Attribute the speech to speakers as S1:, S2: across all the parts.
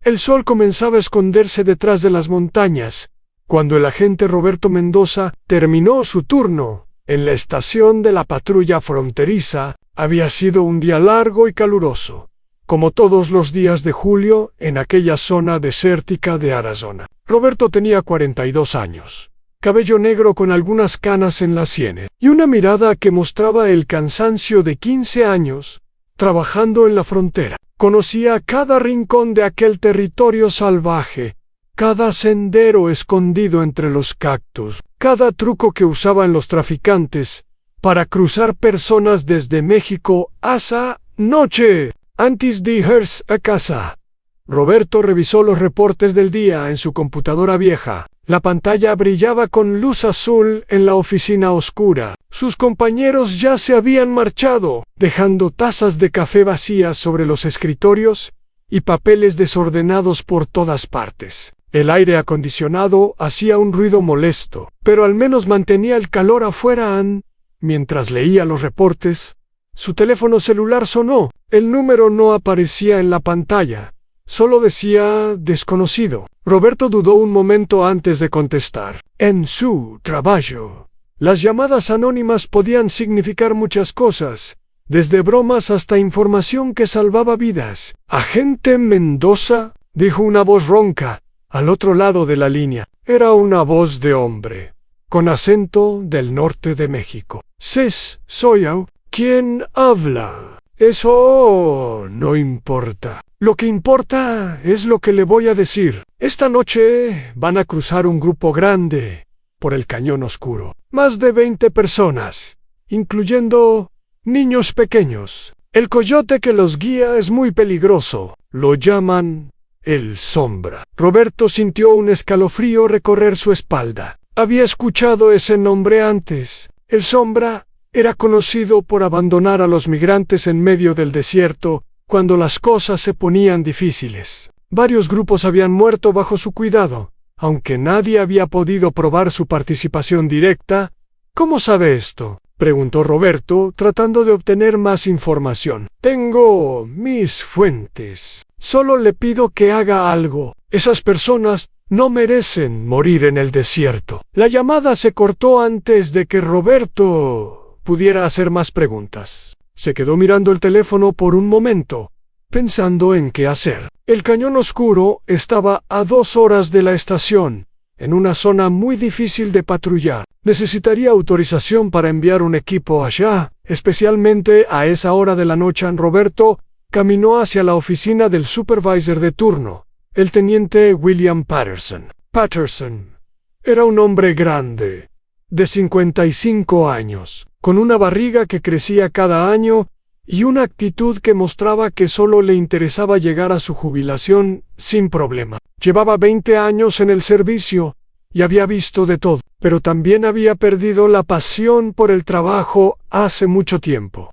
S1: El sol comenzaba a esconderse detrás de las montañas, cuando el agente Roberto Mendoza terminó su turno en la estación de la patrulla fronteriza. Había sido un día largo y caluroso, como todos los días de julio en aquella zona desértica de Arizona. Roberto tenía 42 años, cabello negro con algunas canas en las sienes, y una mirada que mostraba el cansancio de 15 años trabajando en la frontera. Conocía cada rincón de aquel territorio salvaje, cada sendero escondido entre los cactus, cada truco que usaban los traficantes para cruzar personas desde México hasta noche, antes de irse a casa. Roberto revisó los reportes del día en su computadora vieja. La pantalla brillaba con luz azul en la oficina oscura. Sus compañeros ya se habían marchado, dejando tazas de café vacías sobre los escritorios y papeles desordenados por todas partes. El aire acondicionado hacía un ruido molesto, pero al menos mantenía el calor afuera. Mientras leía los reportes, su teléfono celular sonó. El número no aparecía en la pantalla, solo decía desconocido. Roberto dudó un momento antes de contestar. En su trabajo, las llamadas anónimas podían significar muchas cosas, desde bromas hasta información que salvaba vidas. «Agente Mendoza», dijo una voz ronca al otro lado de la línea. Era una voz de hombre, con acento del norte de México. «Soy yo. ¿Quién habla?» «Eso no importa. Lo que importa es lo que le voy a decir. Esta noche van a cruzar un grupo grande por el Cañón Oscuro. Más de 20 personas, incluyendo niños pequeños. El coyote que los guía es muy peligroso. Lo llaman el Sombra». Roberto sintió un escalofrío recorrer su espalda. Había escuchado ese nombre antes. El Sombra era conocido por abandonar a los migrantes en medio del desierto cuando las cosas se ponían difíciles. Varios grupos habían muerto bajo su cuidado, aunque nadie había podido probar su participación directa. «¿Cómo sabe esto?», preguntó Roberto, tratando de obtener más información. «Tengo mis fuentes. Solo le pido que haga algo. Esas personas no merecen morir en el desierto». La llamada se cortó antes de que Roberto pudiera hacer más preguntas. Se quedó mirando el teléfono por un momento, pensando en qué hacer. El Cañón Oscuro estaba a 2 horas de la estación, en una zona muy difícil de patrullar. Necesitaría autorización para enviar un equipo allá, especialmente a esa hora de la noche. Roberto caminó hacia la oficina del supervisor de turno, el teniente William Patterson. Patterson era un hombre grande, de 55 años, con una barriga que crecía cada año y una actitud que mostraba que solo le interesaba llegar a su jubilación sin problema. Llevaba 20 años en el servicio y había visto de todo, pero también había perdido la pasión por el trabajo hace mucho tiempo.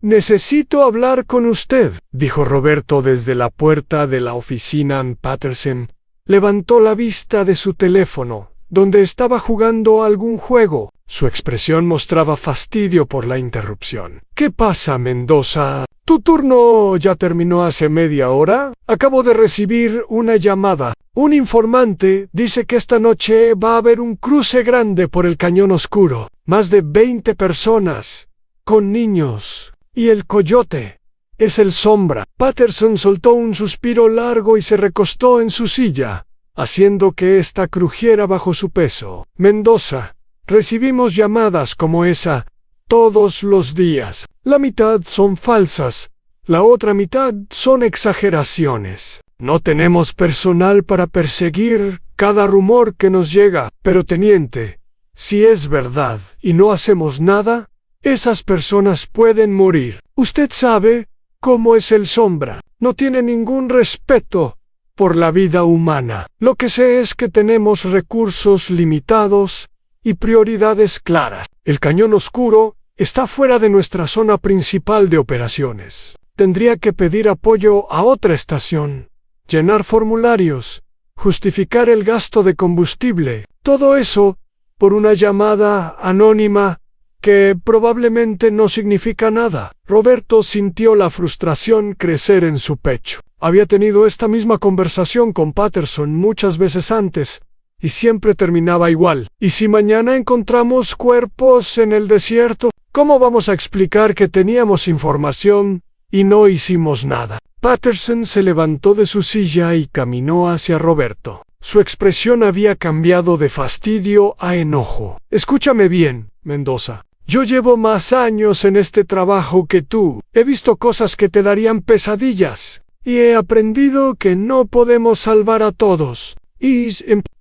S1: «Necesito hablar con usted», dijo Roberto desde la puerta de la oficina. Patterson levantó la vista de su teléfono, donde estaba jugando algún juego. Su expresión mostraba fastidio por la interrupción. «¿Qué pasa, Mendoza? ¿Tu turno ya terminó hace media hora? Acabo de recibir una llamada. Un informante dice que esta noche va a haber un cruce grande por el Cañón Oscuro. Más de 20 personas, con niños. Y el coyote es el Sombra». Patterson soltó un suspiro largo y se recostó en su silla, haciendo que ésta crujiera bajo su peso. «Mendoza, recibimos llamadas como esa todos los días. La mitad son falsas, la otra mitad son exageraciones. No tenemos personal para perseguir cada rumor que nos llega. Pero teniente, si es verdad y no hacemos nada, esas personas pueden morir. Usted sabe cómo es el Sombra. No tiene ningún respeto por la vida humana. Lo que sé es que tenemos recursos limitados y prioridades claras. El Cañón Oscuro está fuera de nuestra zona principal de operaciones. Tendría que pedir apoyo a otra estación, llenar formularios, justificar el gasto de combustible. Todo eso por una llamada anónima que probablemente no significa nada. Roberto sintió la frustración crecer en su pecho. Había tenido esta misma conversación con Patterson muchas veces antes, y siempre terminaba igual. ¿Y si mañana encontramos cuerpos en el desierto? ¿Cómo vamos a explicar que teníamos información y no hicimos nada? Patterson se levantó de su silla y caminó hacia Roberto. Su expresión había cambiado de fastidio a enojo. Escúchame bien, Mendoza. Yo llevo más años en este trabajo que tú. He visto cosas que te darían pesadillas. Y he aprendido que no podemos salvar a todos.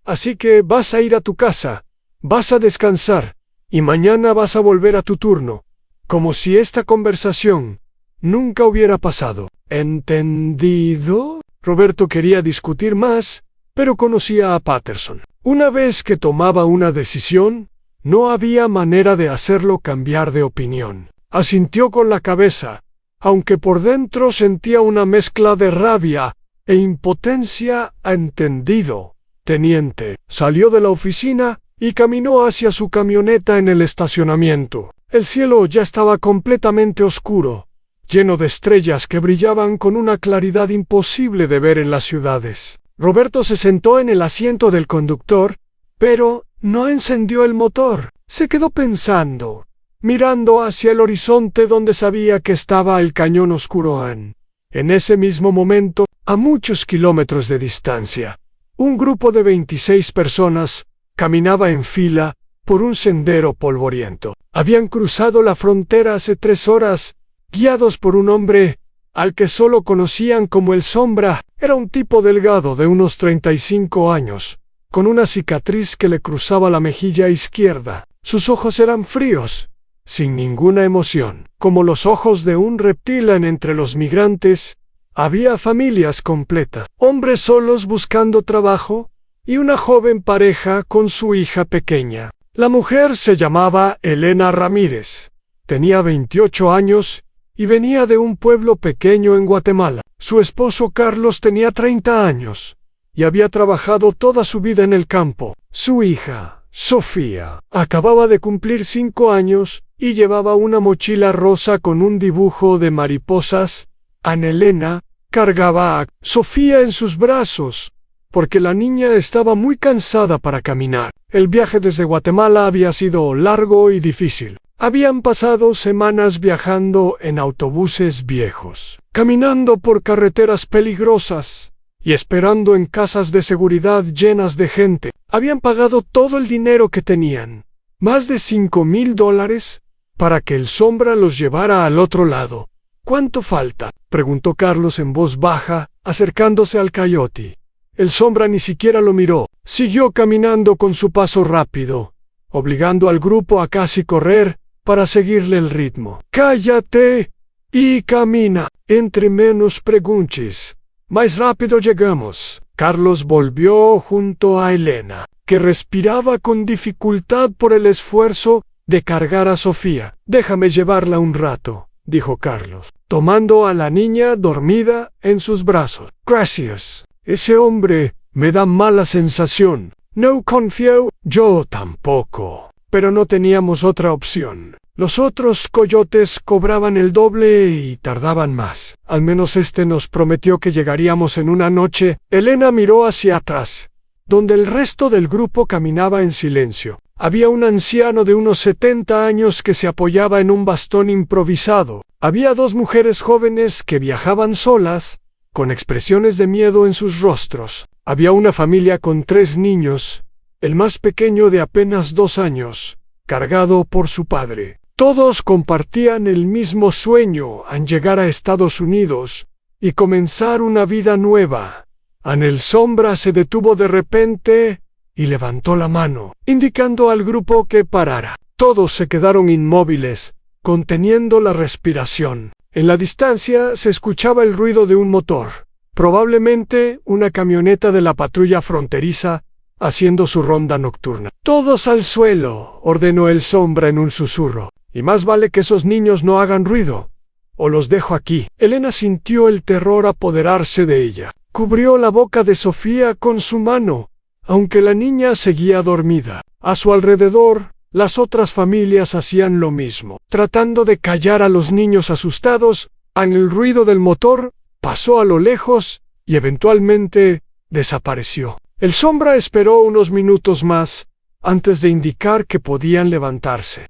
S1: Así que vas a ir a tu casa. Vas a descansar. Y mañana vas a volver a tu turno. Como si esta conversación nunca hubiera pasado. ¿Entendido? Roberto quería discutir más, pero conocía a Patterson. Una vez que tomaba una decisión, no había manera de hacerlo cambiar de opinión. Asintió con la cabeza, aunque por dentro sentía una mezcla de rabia e impotencia. Entendido, teniente. Salió de la oficina y caminó hacia su camioneta en el estacionamiento. El cielo ya estaba completamente oscuro, lleno de estrellas que brillaban con una claridad imposible de ver en las ciudades. Roberto se sentó en el asiento del conductor, pero no encendió el motor. Se quedó pensando, mirando hacia el horizonte donde sabía que estaba el cañón oscuro. En ese mismo momento, a muchos kilómetros de distancia, un grupo de 26 personas caminaba en fila por un sendero polvoriento. Habían cruzado la frontera hace 3 horas, guiados por un hombre al que solo conocían como el Sombra. Era un tipo delgado de unos 35 años, con una cicatriz que le cruzaba la mejilla izquierda. Sus ojos eran fríos, sin ninguna emoción, como los ojos de un reptil. Entre los migrantes había familias completas, hombres solos buscando trabajo y una joven pareja con su hija pequeña. La mujer se llamaba Elena Ramírez, tenía 28 años y venía de un pueblo pequeño en Guatemala. Su esposo Carlos tenía 30 años y había trabajado toda su vida en el campo. Su hija, Sofía, acababa de cumplir 5 años y llevaba una mochila rosa con un dibujo de mariposas. Elena cargaba a Sofía en sus brazos, porque la niña estaba muy cansada para caminar. El viaje desde Guatemala había sido largo y difícil. Habían pasado semanas viajando en autobuses viejos, caminando por carreteras peligrosas y esperando en casas de seguridad llenas de gente. Habían pagado todo el dinero que tenían, más de $5,000, para que el Sombra los llevara al otro lado. ¿Cuánto falta?, preguntó Carlos en voz baja, acercándose al coyote. El Sombra ni siquiera lo miró. Siguió caminando con su paso rápido, obligando al grupo a casi correr para seguirle el ritmo. «Cállate y camina. Entre menos preguntes, más rápido llegamos». Carlos volvió junto a Elena, que respiraba con dificultad por el esfuerzo de cargar a Sofía. «Déjame llevarla un rato», dijo Carlos, tomando a la niña dormida en sus brazos. «Gracias. Ese hombre me da mala sensación. No confío». «Yo tampoco». Pero no teníamos otra opción. Los otros coyotes cobraban el doble y tardaban más. Al menos este nos prometió que llegaríamos en una noche. Elena miró hacia atrás, donde el resto del grupo caminaba en silencio. Había un anciano de unos 70 años que se apoyaba en un bastón improvisado. Había 2 mujeres jóvenes que viajaban solas, con expresiones de miedo en sus rostros. Había una familia con 3 niños, el más pequeño de apenas 2 años, cargado por su padre. Todos compartían el mismo sueño en llegar a Estados Unidos y comenzar una vida nueva. El Sombra se detuvo de repente y levantó la mano, indicando al grupo que parara. Todos se quedaron inmóviles, conteniendo la respiración. En la distancia se escuchaba el ruido de un motor, probablemente una camioneta de la patrulla fronteriza, haciendo su ronda nocturna. «Todos al suelo», ordenó el Sombra en un susurro. «Y más vale que esos niños no hagan ruido, o los dejo aquí». Elena sintió el terror apoderarse de ella. Cubrió la boca de Sofía con su mano, aunque la niña seguía dormida. A su alrededor, las otras familias hacían lo mismo, tratando de callar a los niños asustados. En el ruido del motor, pasó a lo lejos y eventualmente desapareció. El sombra esperó unos minutos más antes de indicar que podían levantarse.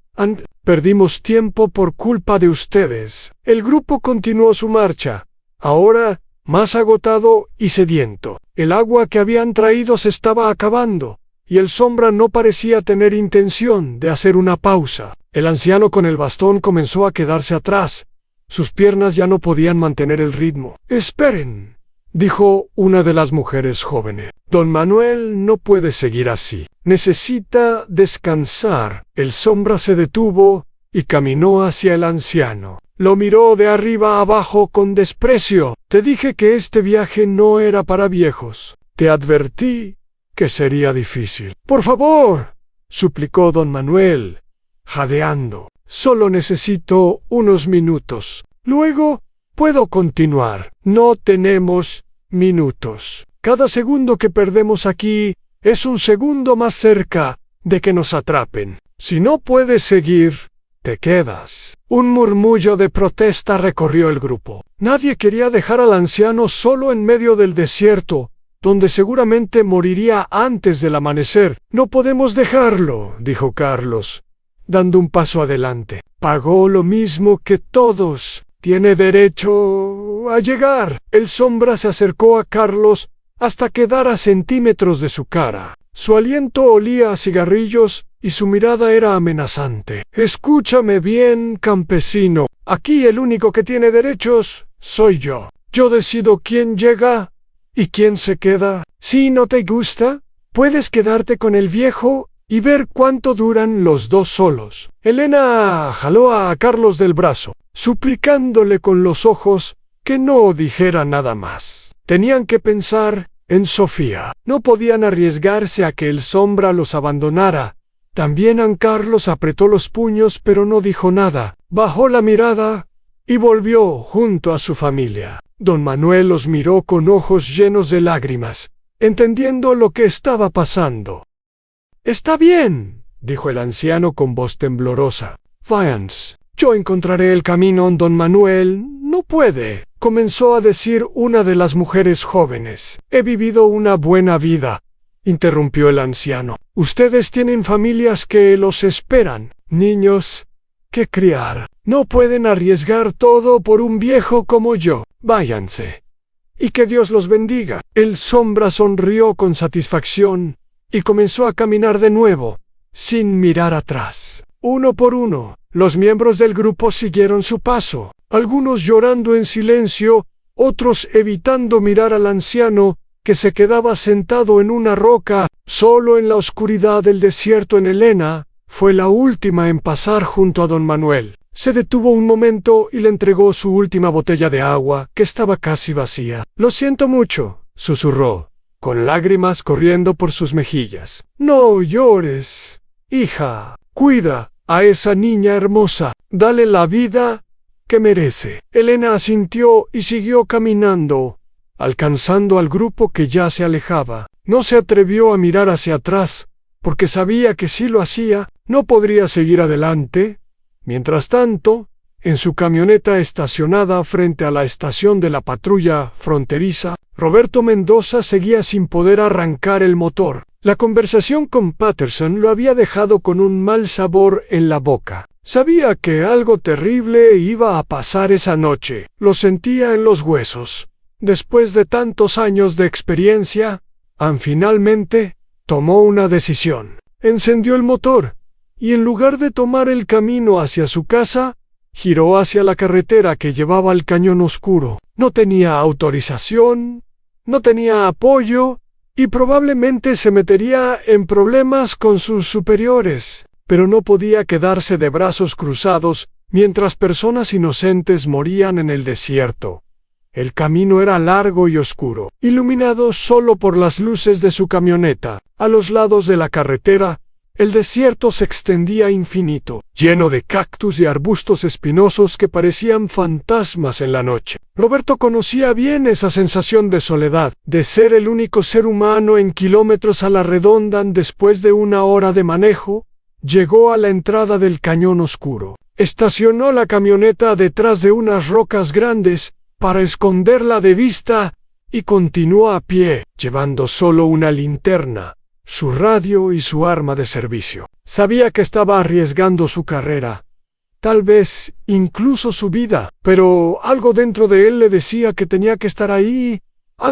S1: Perdimos tiempo por culpa de ustedes. El grupo continuó su marcha, ahora más agotado y sediento. El agua que habían traído se estaba acabando, y el sombra no parecía tener intención de hacer una pausa. El anciano con el bastón comenzó a quedarse atrás. Sus piernas ya no podían mantener el ritmo. «Esperen», dijo una de las mujeres jóvenes. «Don Manuel no puede seguir así. Necesita descansar». El sombra se detuvo y caminó hacia el anciano. Lo miró de arriba a abajo con desprecio. «Te dije que este viaje no era para viejos. Te advertí que sería difícil». «Por favor», suplicó don Manuel, jadeando. «Solo necesito unos minutos. Luego puedo continuar». «No tenemos minutos. Cada segundo que perdemos aquí es un segundo más cerca de que nos atrapen. Si no puedes seguir, te quedas». Un murmullo de protesta recorrió el grupo. Nadie quería dejar al anciano solo en medio del desierto, donde seguramente moriría antes del amanecer. «No podemos dejarlo», dijo Carlos, dando un paso adelante. «Pagó lo mismo que todos. Tiene derecho a llegar». El sombra se acercó a Carlos hasta quedar a centímetros de su cara. Su aliento olía a cigarrillos y su mirada era amenazante. «Escúchame bien, campesino. Aquí el único que tiene derechos soy yo. Yo decido quién llega y quién se queda. Si no te gusta, puedes quedarte con el viejo y ver cuánto duran los dos solos». Elena jaló a Carlos del brazo, suplicándole con los ojos que no dijera nada más. Tenían que pensar en Sofía. No podían arriesgarse a que el sombra los abandonara. También Carlos apretó los puños pero no dijo nada. Bajó la mirada y volvió junto a su familia. Don Manuel los miró con ojos llenos de lágrimas, entendiendo lo que estaba pasando. «Está bien», dijo el anciano con voz temblorosa. «Váyanse. Yo encontraré el camino». «Don Manuel no puede», comenzó a decir una de las mujeres jóvenes. «He vivido una buena vida», interrumpió el anciano. «Ustedes tienen familias que los esperan, niños que criar. No pueden arriesgar todo por un viejo como yo. Váyanse. Y que Dios los bendiga». El sombra sonrió con satisfacción y comenzó a caminar de nuevo, sin mirar atrás. Uno por uno, los miembros del grupo siguieron su paso, algunos llorando en silencio, otros evitando mirar al anciano, que se quedaba sentado en una roca, solo en la oscuridad del desierto. Elena fue la última en pasar junto a don Manuel. Se detuvo un momento y le entregó su última botella de agua, que estaba casi vacía. «Lo siento mucho», susurró, con lágrimas corriendo por sus mejillas. «No llores, hija. Cuida a esa niña hermosa. Dale la vida que merece». Elena asintió y siguió caminando, alcanzando al grupo que ya se alejaba. No se atrevió a mirar hacia atrás, porque sabía que si lo hacía, no podría seguir adelante. Mientras tanto, en su camioneta estacionada frente a la estación de la patrulla fronteriza, Roberto Mendoza seguía sin poder arrancar el motor. La conversación con Patterson lo había dejado con un mal sabor en la boca. Sabía que algo terrible iba a pasar esa noche. Lo sentía en los huesos. Después de tantos años de experiencia, finalmente tomó una decisión. Encendió el motor y en lugar de tomar el camino hacia su casa, giró hacia la carretera que llevaba al Cañón Oscuro. No tenía autorización, no tenía apoyo y probablemente se metería en problemas con sus superiores, pero no podía quedarse de brazos cruzados mientras personas inocentes morían en el desierto. El camino era largo y oscuro, iluminado solo por las luces de su camioneta. A los lados de la carretera, el desierto se extendía infinito, lleno de cactus y arbustos espinosos que parecían fantasmas en la noche. Roberto conocía bien esa sensación de soledad, de ser el único ser humano en kilómetros a la redonda. Después de una hora de manejo, llegó a la entrada del Cañón Oscuro. Estacionó la camioneta detrás de unas rocas grandes, para esconderla de vista y continuó a pie, llevando solo una linterna, su radio y su arma de servicio. Sabía que estaba arriesgando su carrera, tal vez incluso su vida, pero algo dentro de él le decía que tenía que estar ahí.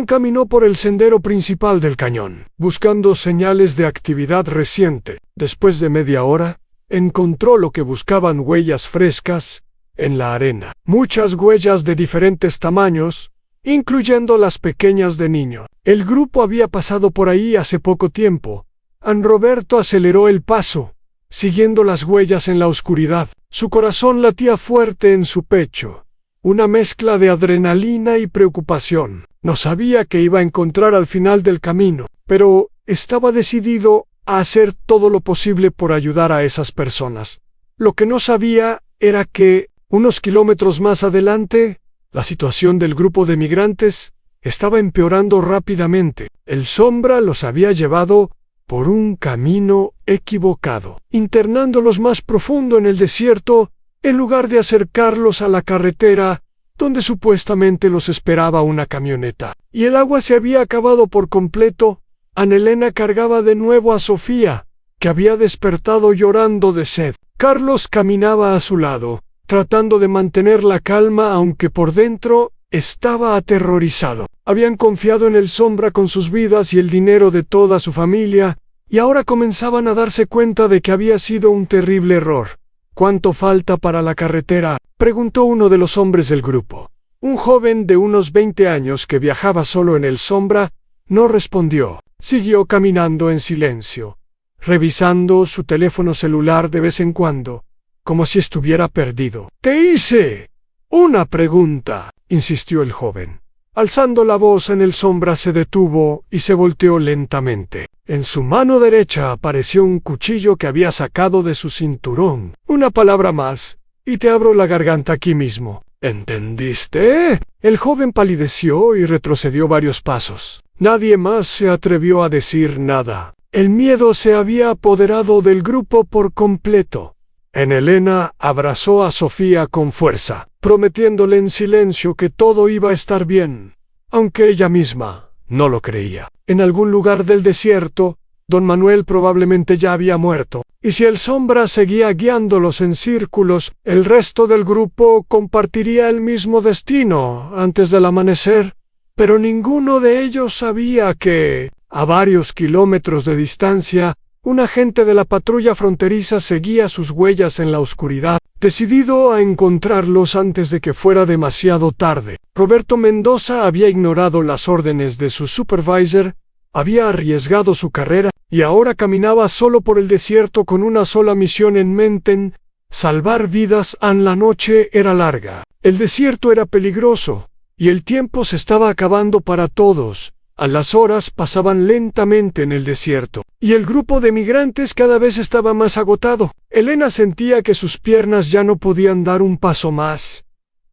S1: Caminó por el sendero principal del cañón, buscando señales de actividad reciente. Después de media hora, encontró lo que buscaban: huellas frescas en la arena. Muchas huellas de diferentes tamaños, incluyendo las pequeñas de niño. El grupo había pasado por ahí hace poco tiempo. Roberto aceleró el paso, siguiendo las huellas en la oscuridad. Su corazón latía fuerte en su pecho, una mezcla de adrenalina y preocupación. No sabía qué iba a encontrar al final del camino, pero estaba decidido a hacer todo lo posible por ayudar a esas personas. Lo que no sabía era que, unos kilómetros más adelante, la situación del grupo de migrantes estaba empeorando rápidamente. El sombra los había llevado por un camino equivocado, internándolos más profundo en el desierto, en lugar de acercarlos a la carretera, donde supuestamente los esperaba una camioneta. Y el agua se había acabado por completo. Ana Elena cargaba de nuevo a Sofía, que había despertado llorando de sed. Carlos caminaba a su lado, tratando de mantener la calma, aunque por dentro estaba aterrorizado. Habían confiado en el sombra con sus vidas y el dinero de toda su familia, y ahora comenzaban a darse cuenta de que había sido un terrible error. ¿Cuánto falta para la carretera?, preguntó uno de los hombres del grupo. Un joven de unos 20 años que viajaba solo en el sombra no respondió. Siguió caminando en silencio, revisando su teléfono celular de vez en cuando, como si estuviera perdido. «Te hice una pregunta», insistió el joven. Alzando la voz en el sombra se detuvo y se volteó lentamente. En su mano derecha apareció un cuchillo que había sacado de su cinturón. «Una palabra más, y te abro la garganta aquí mismo. ¿Entendiste?». El joven palideció y retrocedió varios pasos. Nadie más se atrevió a decir nada. El miedo se había apoderado del grupo por completo. Ana Elena abrazó a Sofía con fuerza, prometiéndole en silencio que todo iba a estar bien, aunque ella misma no lo creía. En algún lugar del desierto, don Manuel probablemente ya había muerto, y si el sombra seguía guiándolos en círculos, el resto del grupo compartiría el mismo destino antes del amanecer. Pero ninguno de ellos sabía que, a varios kilómetros de distancia, un agente de la patrulla fronteriza seguía sus huellas en la oscuridad, decidido a encontrarlos antes de que fuera demasiado tarde. Roberto Mendoza había ignorado las órdenes de su supervisor, había arriesgado su carrera, y ahora caminaba solo por el desierto con una sola misión en mente: salvar vidas. La noche era larga, el desierto era peligroso, y el tiempo se estaba acabando para todos. Las horas pasaban lentamente en el desierto, y el grupo de migrantes cada vez estaba más agotado. Elena sentía que sus piernas ya no podían dar un paso más,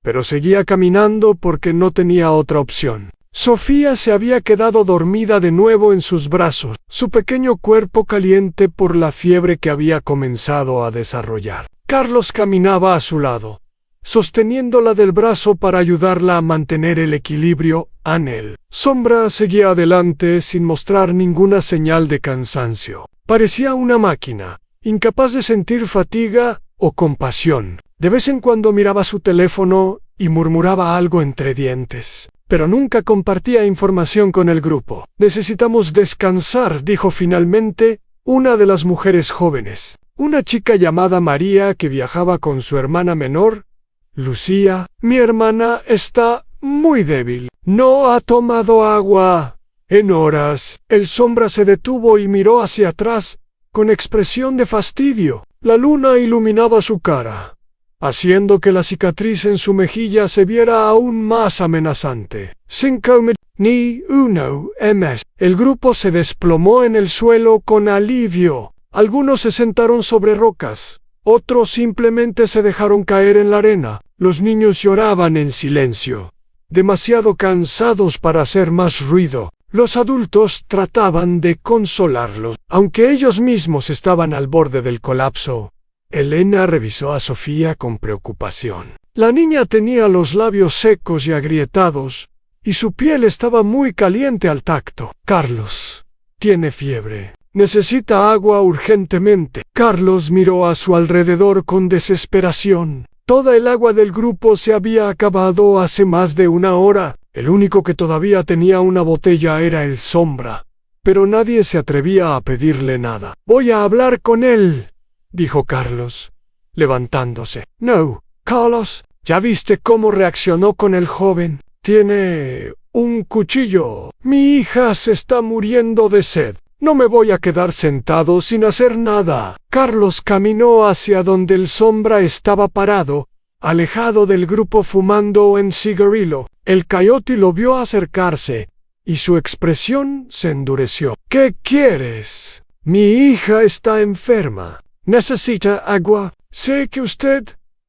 S1: pero seguía caminando porque no tenía otra opción. Sofía se había quedado dormida de nuevo en sus brazos, su pequeño cuerpo caliente por la fiebre que había comenzado a desarrollar. Carlos caminaba a su lado, sosteniéndola del brazo para ayudarla a mantener el equilibrio. El sombra seguía adelante sin mostrar ninguna señal de cansancio. Parecía una máquina, incapaz de sentir fatiga o compasión. De vez en cuando miraba su teléfono y murmuraba algo entre dientes, pero nunca compartía información con el grupo. «Necesitamos descansar», dijo finalmente una de las mujeres jóvenes, una chica llamada María que viajaba con su hermana menor, Lucía. «Mi hermana está muy débil. No ha tomado agua en horas». El sombra se detuvo y miró hacia atrás con expresión de fastidio. La luna iluminaba su cara, haciendo que la cicatriz en su mejilla se viera aún más amenazante. 5 ni 1 ms. El grupo se desplomó en el suelo con alivio. Algunos se sentaron sobre rocas, otros simplemente se dejaron caer en la arena. Los niños lloraban en silencio, demasiado cansados para hacer más ruido. Los adultos trataban de consolarlos, aunque ellos mismos estaban al borde del colapso. Elena revisó a Sofía con preocupación. La niña tenía los labios secos y agrietados, y su piel estaba muy caliente al tacto. Carlos tiene fiebre. Necesita agua urgentemente. Carlos miró a su alrededor con desesperación. Toda el agua del grupo se había acabado hace más de una hora. El único que todavía tenía una botella era el Sombra, pero nadie se atrevía a pedirle nada. Voy a hablar con él, dijo Carlos, levantándose. No, Carlos, ¿ya viste cómo reaccionó con el joven? Tiene un cuchillo. Mi hija se está muriendo de sed. No me voy a quedar sentado sin hacer nada. Carlos caminó hacia donde el Sombra estaba parado, alejado del grupo fumando un cigarrillo. El coyote lo vio acercarse, y su expresión se endureció. ¿Qué quieres? Mi hija está enferma. ¿Necesita agua? Sé que usted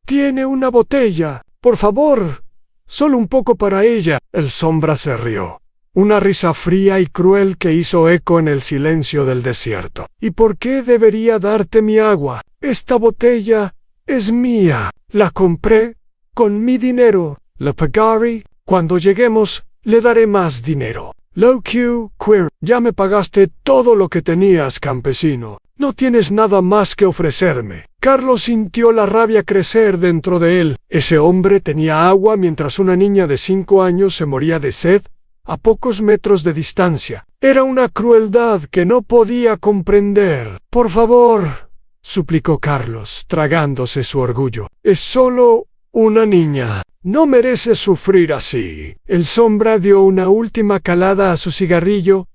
S1: tiene una botella. Por favor, solo un poco para ella. El Sombra se rió. Una risa fría y cruel que hizo eco en el silencio del desierto. ¿Y por qué debería darte mi agua? Esta botella es mía. La compré con mi dinero. La pagaré. Cuando lleguemos, le daré más dinero. Low Q, queer. Ya me pagaste todo lo que tenías, campesino. No tienes nada más que ofrecerme. Carlos sintió la rabia crecer dentro de él. Ese hombre tenía agua mientras una niña de 5 años se moría de sed a pocos metros de distancia. Era una crueldad que no podía comprender. Por favor, suplicó Carlos, tragándose su orgullo. Es solo una niña. No merece sufrir así. El Sombra dio una última calada a su cigarrillo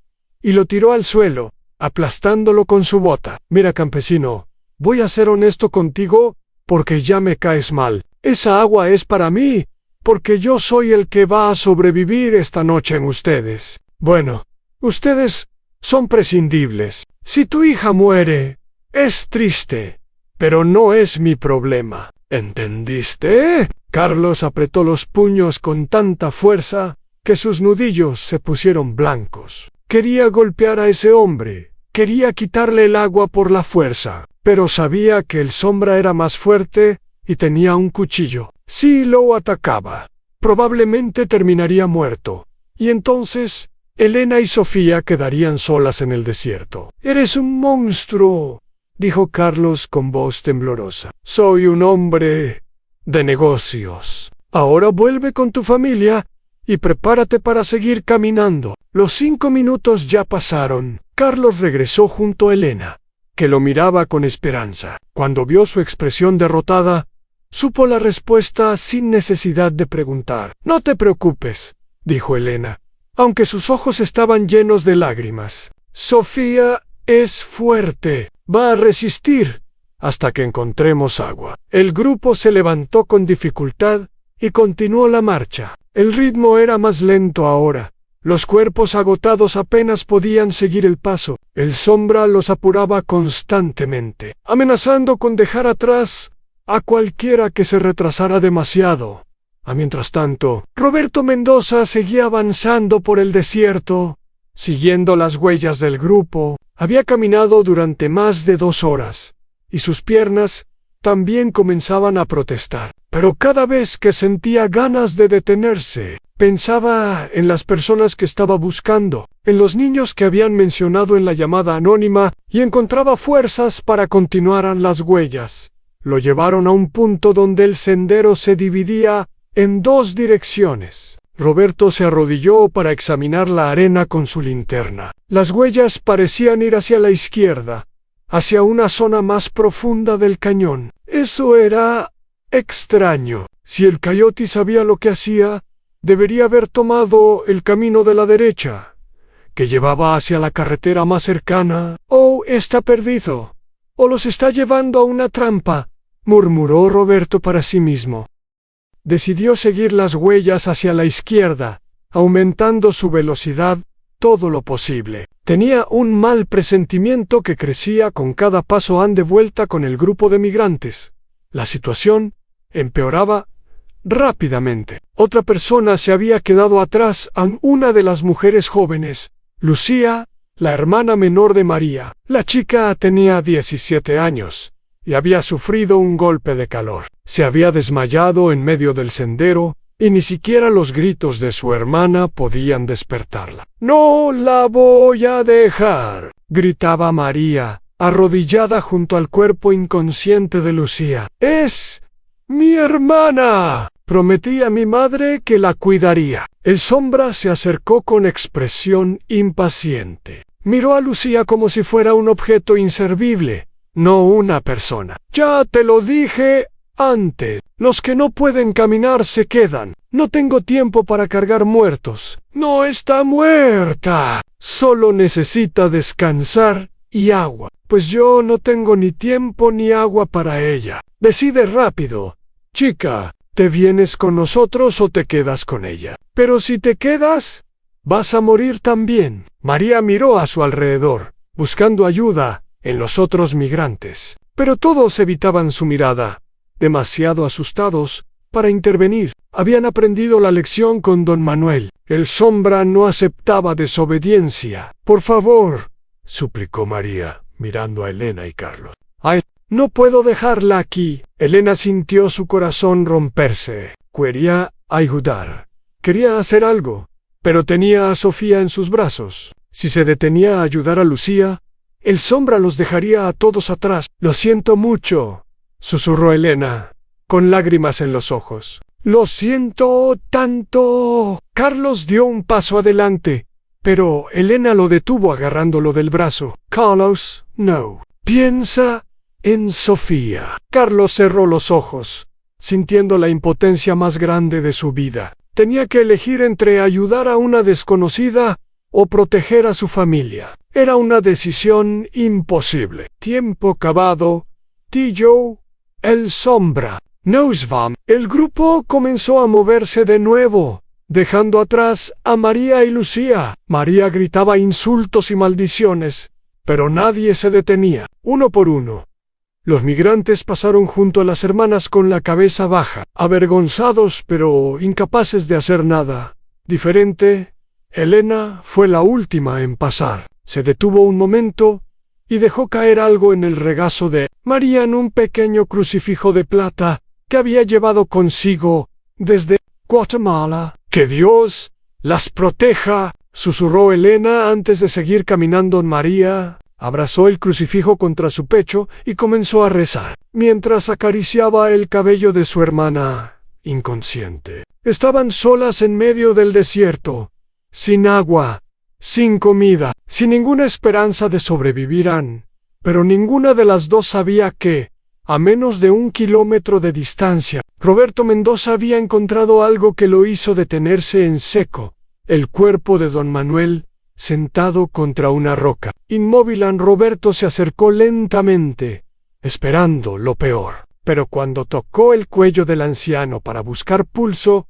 S1: y lo tiró al suelo, aplastándolo con su bota. Mira, campesino, voy a ser honesto contigo porque ya me caes mal. Esa agua es para mí, porque yo soy el que va a sobrevivir esta noche en ustedes. Bueno, ustedes son prescindibles. Si tu hija muere, es triste, pero no es mi problema. ¿Entendiste? Carlos apretó los puños con tanta fuerza que sus nudillos se pusieron blancos. Quería golpear a ese hombre, quería quitarle el agua por la fuerza, pero sabía que el Sombra era más fuerte y tenía un cuchillo. Si lo atacaba, probablemente terminaría muerto, y entonces Elena y Sofía quedarían solas en el desierto. «Eres un monstruo», dijo Carlos con voz temblorosa. «Soy un hombre de negocios. Ahora vuelve con tu familia y prepárate para seguir caminando». Los 5 minutos ya pasaron. Carlos regresó junto a Elena, que lo miraba con esperanza. Cuando vio su expresión derrotada, supo la respuesta sin necesidad de preguntar. «No te preocupes», dijo Elena, aunque sus ojos estaban llenos de lágrimas. «Sofía es fuerte. Va a resistir hasta que encontremos agua». El grupo se levantó con dificultad y continuó la marcha. El ritmo era más lento ahora. Los cuerpos agotados apenas podían seguir el paso. El Sombra los apuraba constantemente, amenazando con dejar atrás a cualquiera que se retrasara demasiado. Mientras tanto, Roberto Mendoza seguía avanzando por el desierto, siguiendo las huellas del grupo. Había caminado durante más de 2 horas, y sus piernas también comenzaban a protestar. Pero cada vez que sentía ganas de detenerse, pensaba en las personas que estaba buscando, en los niños que habían mencionado en la llamada anónima, y encontraba fuerzas para continuar las huellas. Lo llevaron a un punto donde el sendero se dividía en 2 direcciones. Roberto se arrodilló para examinar la arena con su linterna. Las huellas parecían ir hacia la izquierda, hacia una zona más profunda del cañón. Eso era extraño. Si el coyote sabía lo que hacía, debería haber tomado el camino de la derecha, que llevaba hacia la carretera más cercana. «Oh, está perdido. O los está llevando a una trampa», murmuró Roberto para sí mismo. Decidió seguir las huellas hacia la izquierda, aumentando su velocidad todo lo posible. Tenía un mal presentimiento que crecía con cada paso de vuelta con el grupo de migrantes. La situación empeoraba rápidamente. Otra persona se había quedado atrás, una de las mujeres jóvenes, Lucía, la hermana menor de María. La chica tenía 17 años, y había sufrido un golpe de calor. Se había desmayado en medio del sendero, y ni siquiera los gritos de su hermana podían despertarla. «No la voy a dejar», gritaba María, arrodillada junto al cuerpo inconsciente de Lucía. «Es mi hermana. Prometí a mi madre que la cuidaría». El Sombra se acercó con expresión impaciente. Miró a Lucía como si fuera un objeto inservible, no una persona. «Ya te lo dije antes. Los que no pueden caminar se quedan. No tengo tiempo para cargar muertos». «No está muerta. Solo necesita descansar y agua». «Pues yo no tengo ni tiempo ni agua para ella. Decide rápido. Chica, ¿te vienes con nosotros o te quedas con ella? Pero si te quedas, vas a morir también». María miró a su alrededor, buscando ayuda en los otros migrantes. Pero todos evitaban su mirada, demasiado asustados para intervenir. Habían aprendido la lección con don Manuel. El Sombra no aceptaba desobediencia. «Por favor», suplicó María, mirando a Elena y Carlos. «Ay, no puedo dejarla aquí». Elena sintió su corazón romperse. Quería ayudar. Quería hacer algo, pero tenía a Sofía en sus brazos. Si se detenía a ayudar a Lucía, el Sombra los dejaría a todos atrás. «Lo siento mucho», susurró Elena, con lágrimas en los ojos. «Lo siento tanto». Carlos dio un paso adelante, pero Elena lo detuvo agarrándolo del brazo. «Carlos, no. Piensa en Sofía». Carlos cerró los ojos, sintiendo la impotencia más grande de su vida. Tenía que elegir entre ayudar a una desconocida o proteger a su familia. Era una decisión imposible. Tiempo acabado. Tío, el Sombra. Nos vamos. El grupo comenzó a moverse de nuevo, dejando atrás a María y Lucía. María gritaba insultos y maldiciones, pero nadie se detenía. Uno por uno, los migrantes pasaron junto a las hermanas con la cabeza baja, avergonzados pero incapaces de hacer nada diferente. Elena fue la última en pasar. Se detuvo un momento y dejó caer algo en el regazo de María, un pequeño crucifijo de plata que había llevado consigo desde Guatemala. «Que Dios las proteja», susurró Elena antes de seguir caminando. María abrazó el crucifijo contra su pecho y comenzó a rezar, mientras acariciaba el cabello de su hermana, inconsciente. Estaban solas en medio del desierto, sin agua, sin comida, sin ninguna esperanza de sobrevivir. Pero ninguna de las dos sabía que, a menos de 1 kilómetro de distancia, Roberto Mendoza había encontrado algo que lo hizo detenerse en seco: el cuerpo de don Manuel, sentado contra una roca. Inmóvil, Roberto se acercó lentamente, esperando lo peor. Pero cuando tocó el cuello del anciano para buscar pulso,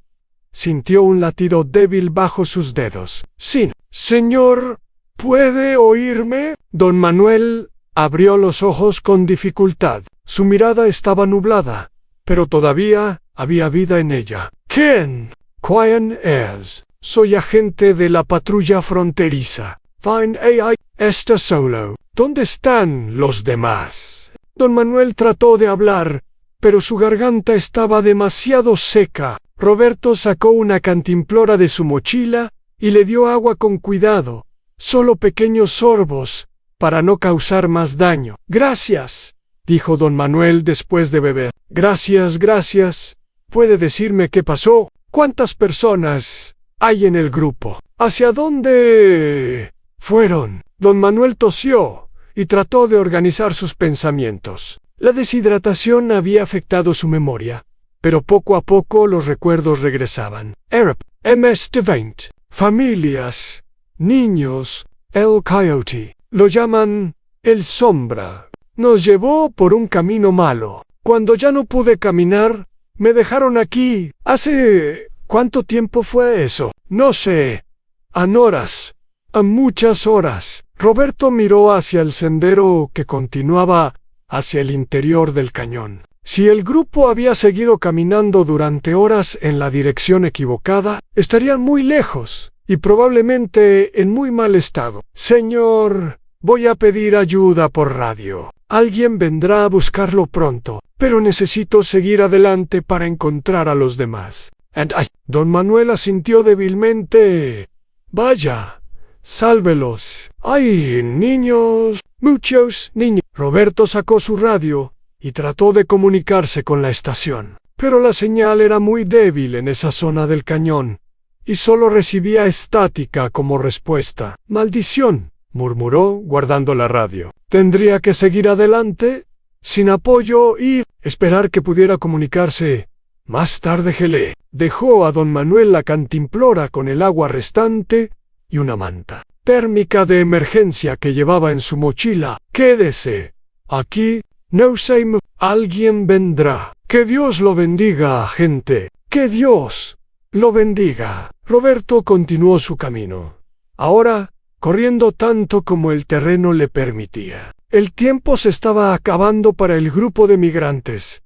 S1: sintió un latido débil bajo sus dedos. «Sí, señor, ¿puede oírme?» Don Manuel abrió los ojos con dificultad. Su mirada estaba nublada, pero todavía había vida en ella. «¿Quién es?» «Soy agente de la patrulla fronteriza». «Fine AI, está solo». «¿Dónde están los demás?» Don Manuel trató de hablar, pero su garganta estaba demasiado seca. Roberto sacó una cantimplora de su mochila y le dio agua con cuidado, solo pequeños sorbos, para no causar más daño. «Gracias», dijo don Manuel después de beber. «Gracias, gracias. ¿Puede decirme qué pasó? ¿Cuántas personas hay en el grupo? ¿Hacia dónde fueron?» Don Manuel tosió y trató de organizar sus pensamientos. La deshidratación había afectado su memoria, pero poco a poco los recuerdos regresaban. Arab, MS-20, familias, niños, el Coyote. Lo llaman el Sombra. Nos llevó por un camino malo. Cuando ya no pude caminar, me dejaron aquí. ¿Hace cuánto tiempo fue eso? No sé. A horas. A muchas horas. Roberto miró hacia el sendero que continuaba hacia el interior del cañón. Si el grupo había seguido caminando durante horas en la dirección equivocada, estarían muy lejos y probablemente en muy mal estado. «Señor, voy a pedir ayuda por radio». Alguien vendrá a buscarlo pronto, pero necesito seguir adelante para encontrar a los demás. Don Manuel asintió débilmente. Vaya, sálvelos. Hay niños, muchos niños. Roberto sacó su radio y trató de comunicarse con la estación, pero la señal era muy débil en esa zona del cañón y solo recibía estática como respuesta. «Maldición», murmuró, guardando la radio. «Tendría que seguir adelante, sin apoyo y esperar que pudiera comunicarse. Más tarde gelé». Dejó a don Manuel la cantimplora con el agua restante y una manta térmica de emergencia que llevaba en su mochila. «Quédese aquí, no se alguien vendrá. Que Dios lo bendiga, agente. Que Dios lo bendiga». Roberto continuó su camino, ahora corriendo tanto como el terreno le permitía. El tiempo se estaba acabando para el grupo de migrantes,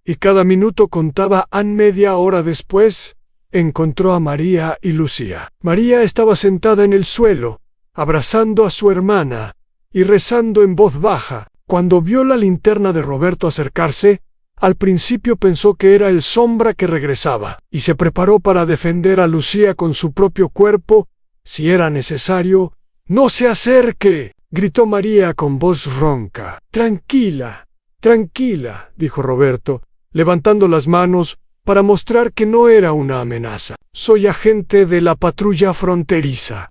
S1: y cada minuto contaba. Media hora después, encontró a María y Lucía. María estaba sentada en el suelo, abrazando a su hermana y rezando en voz baja. Cuando vio la linterna de Roberto acercarse, al principio pensó que era el Sombra que regresaba, y se preparó para defender a Lucía con su propio cuerpo, si era necesario. «¡No se acerque!», gritó María con voz ronca. «Tranquila, tranquila», dijo Roberto, levantando las manos para mostrar que no era una amenaza. «Soy agente de la patrulla fronteriza».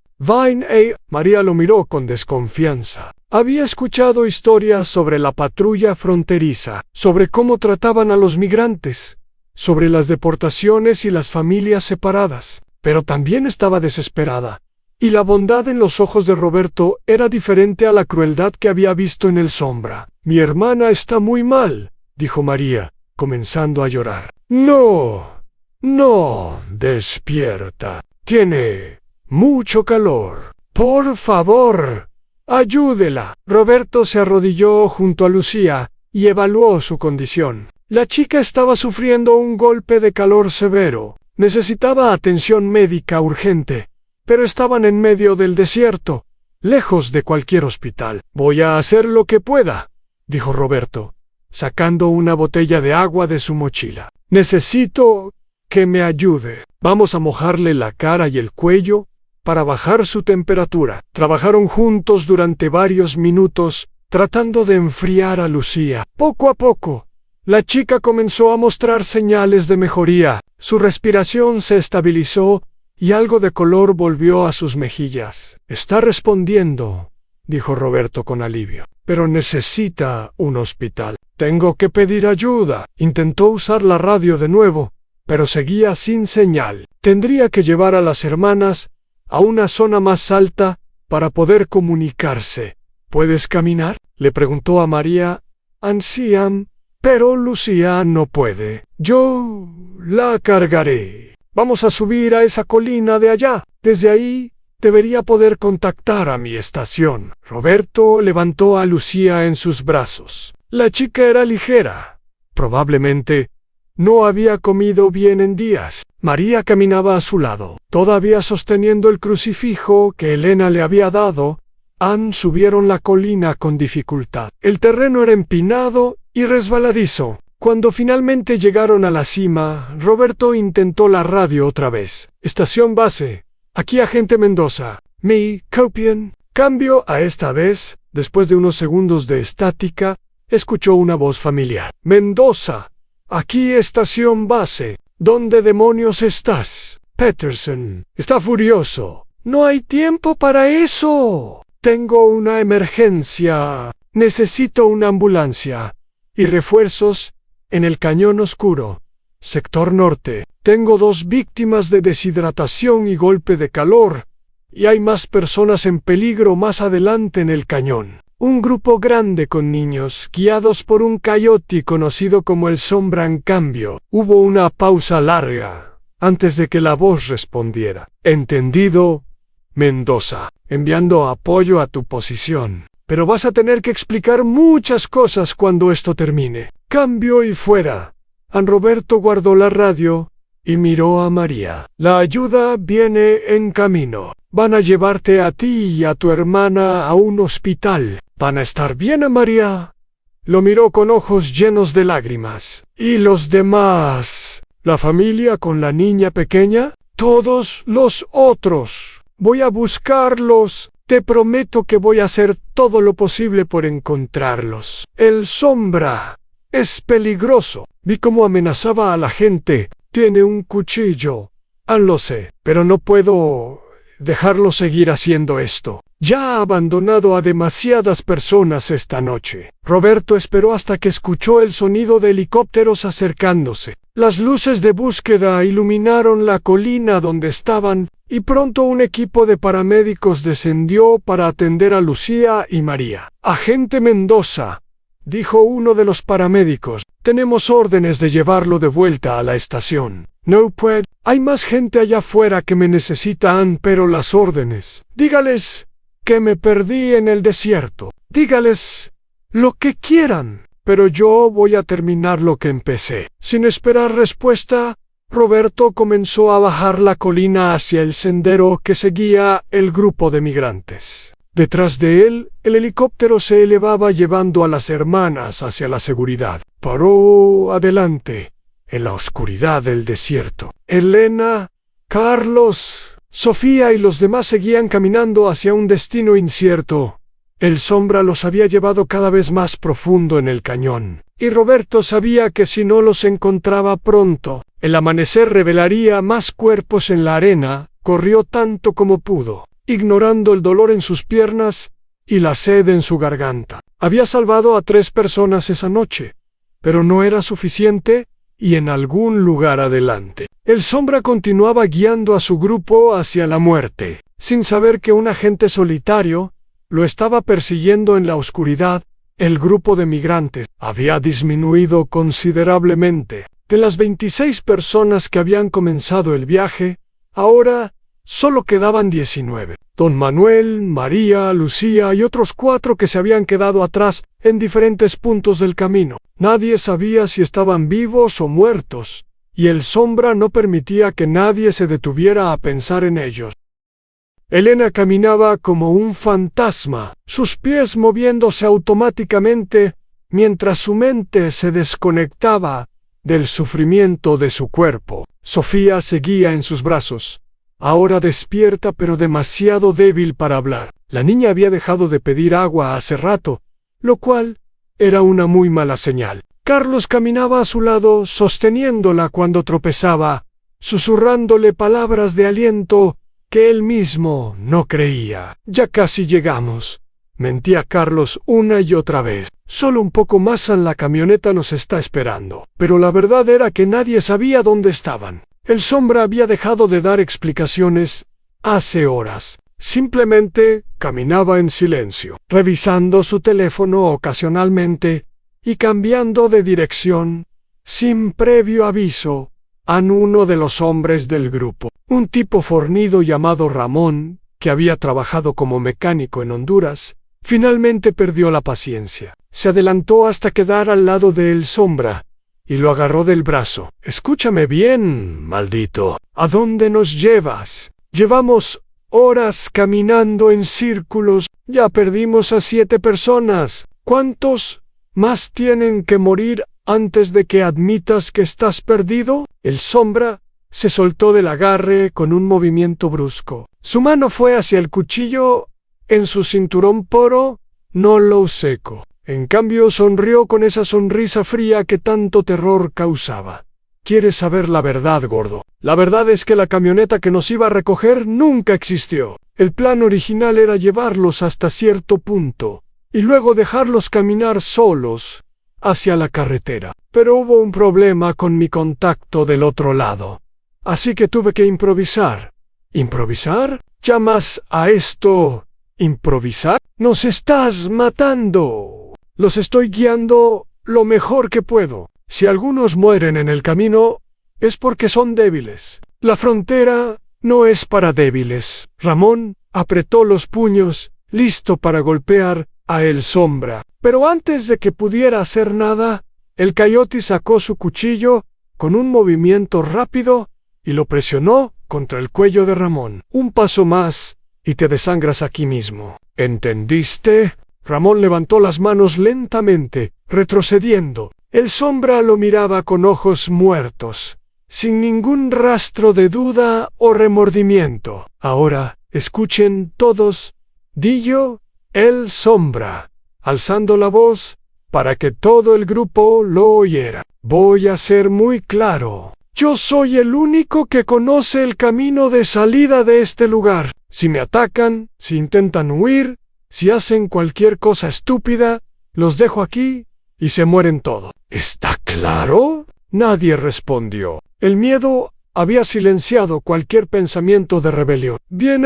S1: María lo miró con desconfianza. Había escuchado historias sobre la patrulla fronteriza, sobre cómo trataban a los migrantes, sobre las deportaciones y las familias separadas, pero también estaba desesperada. Y la bondad en los ojos de Roberto era diferente a la crueldad que había visto en el Sombra. «Mi hermana está muy mal», dijo María, comenzando a llorar. «No, no, despierta. Tiene mucho calor. Por favor, ayúdela». Roberto se arrodilló junto a Lucía y evaluó su condición. La chica estaba sufriendo un golpe de calor severo. Necesitaba atención médica urgente, pero estaban en medio del desierto, lejos de cualquier hospital. «Voy a hacer lo que pueda», dijo Roberto, sacando una botella de agua de su mochila. «Necesito que me ayude. Vamos a mojarle la cara y el cuello para bajar su temperatura». Trabajaron juntos durante varios minutos, tratando de enfriar a Lucía. Poco a poco, la chica comenzó a mostrar señales de mejoría. Su respiración se estabilizó y algo de color volvió a sus mejillas. «Está respondiendo», dijo Roberto con alivio. «Pero necesita un hospital. Tengo que pedir ayuda». Intentó usar la radio de nuevo, pero seguía sin señal. Tendría que llevar a las hermanas a una zona más alta para poder comunicarse. «¿Puedes caminar?», le preguntó a María. «Ancián, pero Lucía no puede. Yo la cargaré. Vamos a subir a esa colina de allá. Desde ahí debería poder contactar a mi estación». Roberto levantó a Lucía en sus brazos. La chica era ligera. Probablemente no había comido bien en días. María caminaba a su lado, todavía sosteniendo el crucifijo que Elena le había dado. Subieron la colina con dificultad. El terreno era empinado y resbaladizo. Cuando finalmente llegaron a la cima, Roberto intentó la radio otra vez. «Estación base. Aquí agente Mendoza. Mi copian». Cambio a esta vez. Después de unos segundos de estática, escuchó una voz familiar. «Mendoza. Aquí estación base. ¿Dónde demonios estás?» «Peterson. Está furioso». «No hay tiempo para eso. Tengo una emergencia. Necesito una ambulancia y refuerzos en el Cañón Oscuro, sector norte. Tengo 2 víctimas de deshidratación y golpe de calor, y hay más personas en peligro más adelante en el cañón». Un grupo grande con niños, guiados por un coyote conocido como el Sombra. En cambio, hubo una pausa larga antes de que la voz respondiera. «Entendido, Mendoza. Enviando apoyo a tu posición. Pero vas a tener que explicar muchas cosas cuando esto termine». Cambio y fuera. Roberto guardó la radio y miró a María. «La ayuda viene en camino. Van a llevarte a ti y a tu hermana a un hospital. ¿Van a estar bien, María?». Lo miró con ojos llenos de lágrimas. ¿Y los demás? ¿La familia con la niña pequeña? Todos los otros. Voy a buscarlos. Te prometo que voy a hacer todo lo posible por encontrarlos. El Sombra es peligroso. Vi cómo amenazaba a la gente. Tiene un cuchillo. Lo sé, pero no puedo dejarlo seguir haciendo esto. Ya ha abandonado a demasiadas personas esta noche. Roberto esperó hasta que escuchó el sonido de helicópteros acercándose. Las luces de búsqueda iluminaron la colina donde estaban, y pronto un equipo de paramédicos descendió para atender a Lucía y María. «Agente Mendoza», dijo uno de los paramédicos, «tenemos órdenes de llevarlo de vuelta a la estación». «No puede. Hay más gente allá afuera que me necesitan, pero las órdenes. Dígales que me perdí en el desierto. Dígales lo que quieran, pero yo voy a terminar lo que empecé». Sin esperar respuesta, Roberto comenzó a bajar la colina hacia el sendero que seguía el grupo de migrantes. Detrás de él, el helicóptero se elevaba llevando a las hermanas hacia la seguridad. Paró adelante, en la oscuridad del desierto. Elena, Carlos, Sofía y los demás seguían caminando hacia un destino incierto. El Sombra los había llevado cada vez más profundo en el cañón, y Roberto sabía que si no los encontraba pronto, el amanecer revelaría más cuerpos en la arena. Corrió tanto como pudo, ignorando el dolor en sus piernas y la sed en su garganta. Había salvado a 3 personas esa noche, pero no era suficiente, y en algún lugar adelante, el Sombra continuaba guiando a su grupo hacia la muerte, sin saber que un agente solitario lo estaba persiguiendo en la oscuridad. El grupo de migrantes había disminuido considerablemente. De las 26 personas que habían comenzado el viaje, ahora solo quedaban 19. Don Manuel, María, Lucía y otros 4 que se habían quedado atrás en diferentes puntos del camino. Nadie sabía si estaban vivos o muertos, y el Sombra no permitía que nadie se detuviera a pensar en ellos. Elena caminaba como un fantasma, sus pies moviéndose automáticamente, mientras su mente se desconectaba del sufrimiento de su cuerpo. Sofía seguía en sus brazos, ahora despierta pero demasiado débil para hablar. La niña había dejado de pedir agua hace rato, lo cual era una muy mala señal. Carlos caminaba a su lado sosteniéndola cuando tropezaba, susurrándole palabras de aliento que él mismo no creía. «Ya casi llegamos», mentía Carlos una y otra vez. «Solo un poco más en la camioneta nos está esperando». Pero la verdad era que nadie sabía dónde estaban. El Sombra había dejado de dar explicaciones hace horas. Simplemente caminaba en silencio, revisando su teléfono ocasionalmente y cambiando de dirección, sin previo aviso, a uno de los hombres del grupo. Un tipo fornido llamado Ramón, que había trabajado como mecánico en Honduras, finalmente perdió la paciencia. Se adelantó hasta quedar al lado de El Sombra y lo agarró del brazo. «Escúchame bien, maldito. ¿A dónde nos llevas? Llevamos horas caminando en círculos. Ya perdimos a 7 personas. ¿Cuántos más tienen que morir antes de que admitas que estás perdido?» El Sombra se soltó del agarre con un movimiento brusco. Su mano fue hacia el cuchillo en su cinturón poro, no lo seco. En cambio sonrió con esa sonrisa fría que tanto terror causaba. «¿Quieres saber la verdad, gordo? La verdad es que la camioneta que nos iba a recoger nunca existió. El plan original era llevarlos hasta cierto punto y luego dejarlos caminar solos hacia la carretera. Pero hubo un problema con mi contacto del otro lado. Así que tuve que improvisar». «¿Improvisar? ¿Llamas a esto improvisar? Nos estás matando». «Los estoy guiando lo mejor que puedo. Si algunos mueren en el camino, es porque son débiles. La frontera no es para débiles». Ramón apretó los puños, listo para golpear a El Sombra. Pero antes de que pudiera hacer nada, el Coyote sacó su cuchillo con un movimiento rápido y lo presionó contra el cuello de Ramón. «Un paso más y te desangras aquí mismo. ¿Entendiste?» Ramón levantó las manos lentamente, retrocediendo. El sombra lo miraba con ojos muertos, sin ningún rastro de duda o remordimiento. Ahora, escuchen todos, dijo el sombra, alzando la voz, para que todo el grupo lo oyera. Voy a ser muy claro. Yo soy el único que conoce el camino de salida de este lugar. Si me atacan, si intentan huir, si hacen cualquier cosa estúpida, los dejo aquí y se mueren todos. ¿Está claro? Nadie respondió. El miedo había silenciado cualquier pensamiento de rebelión. Bien,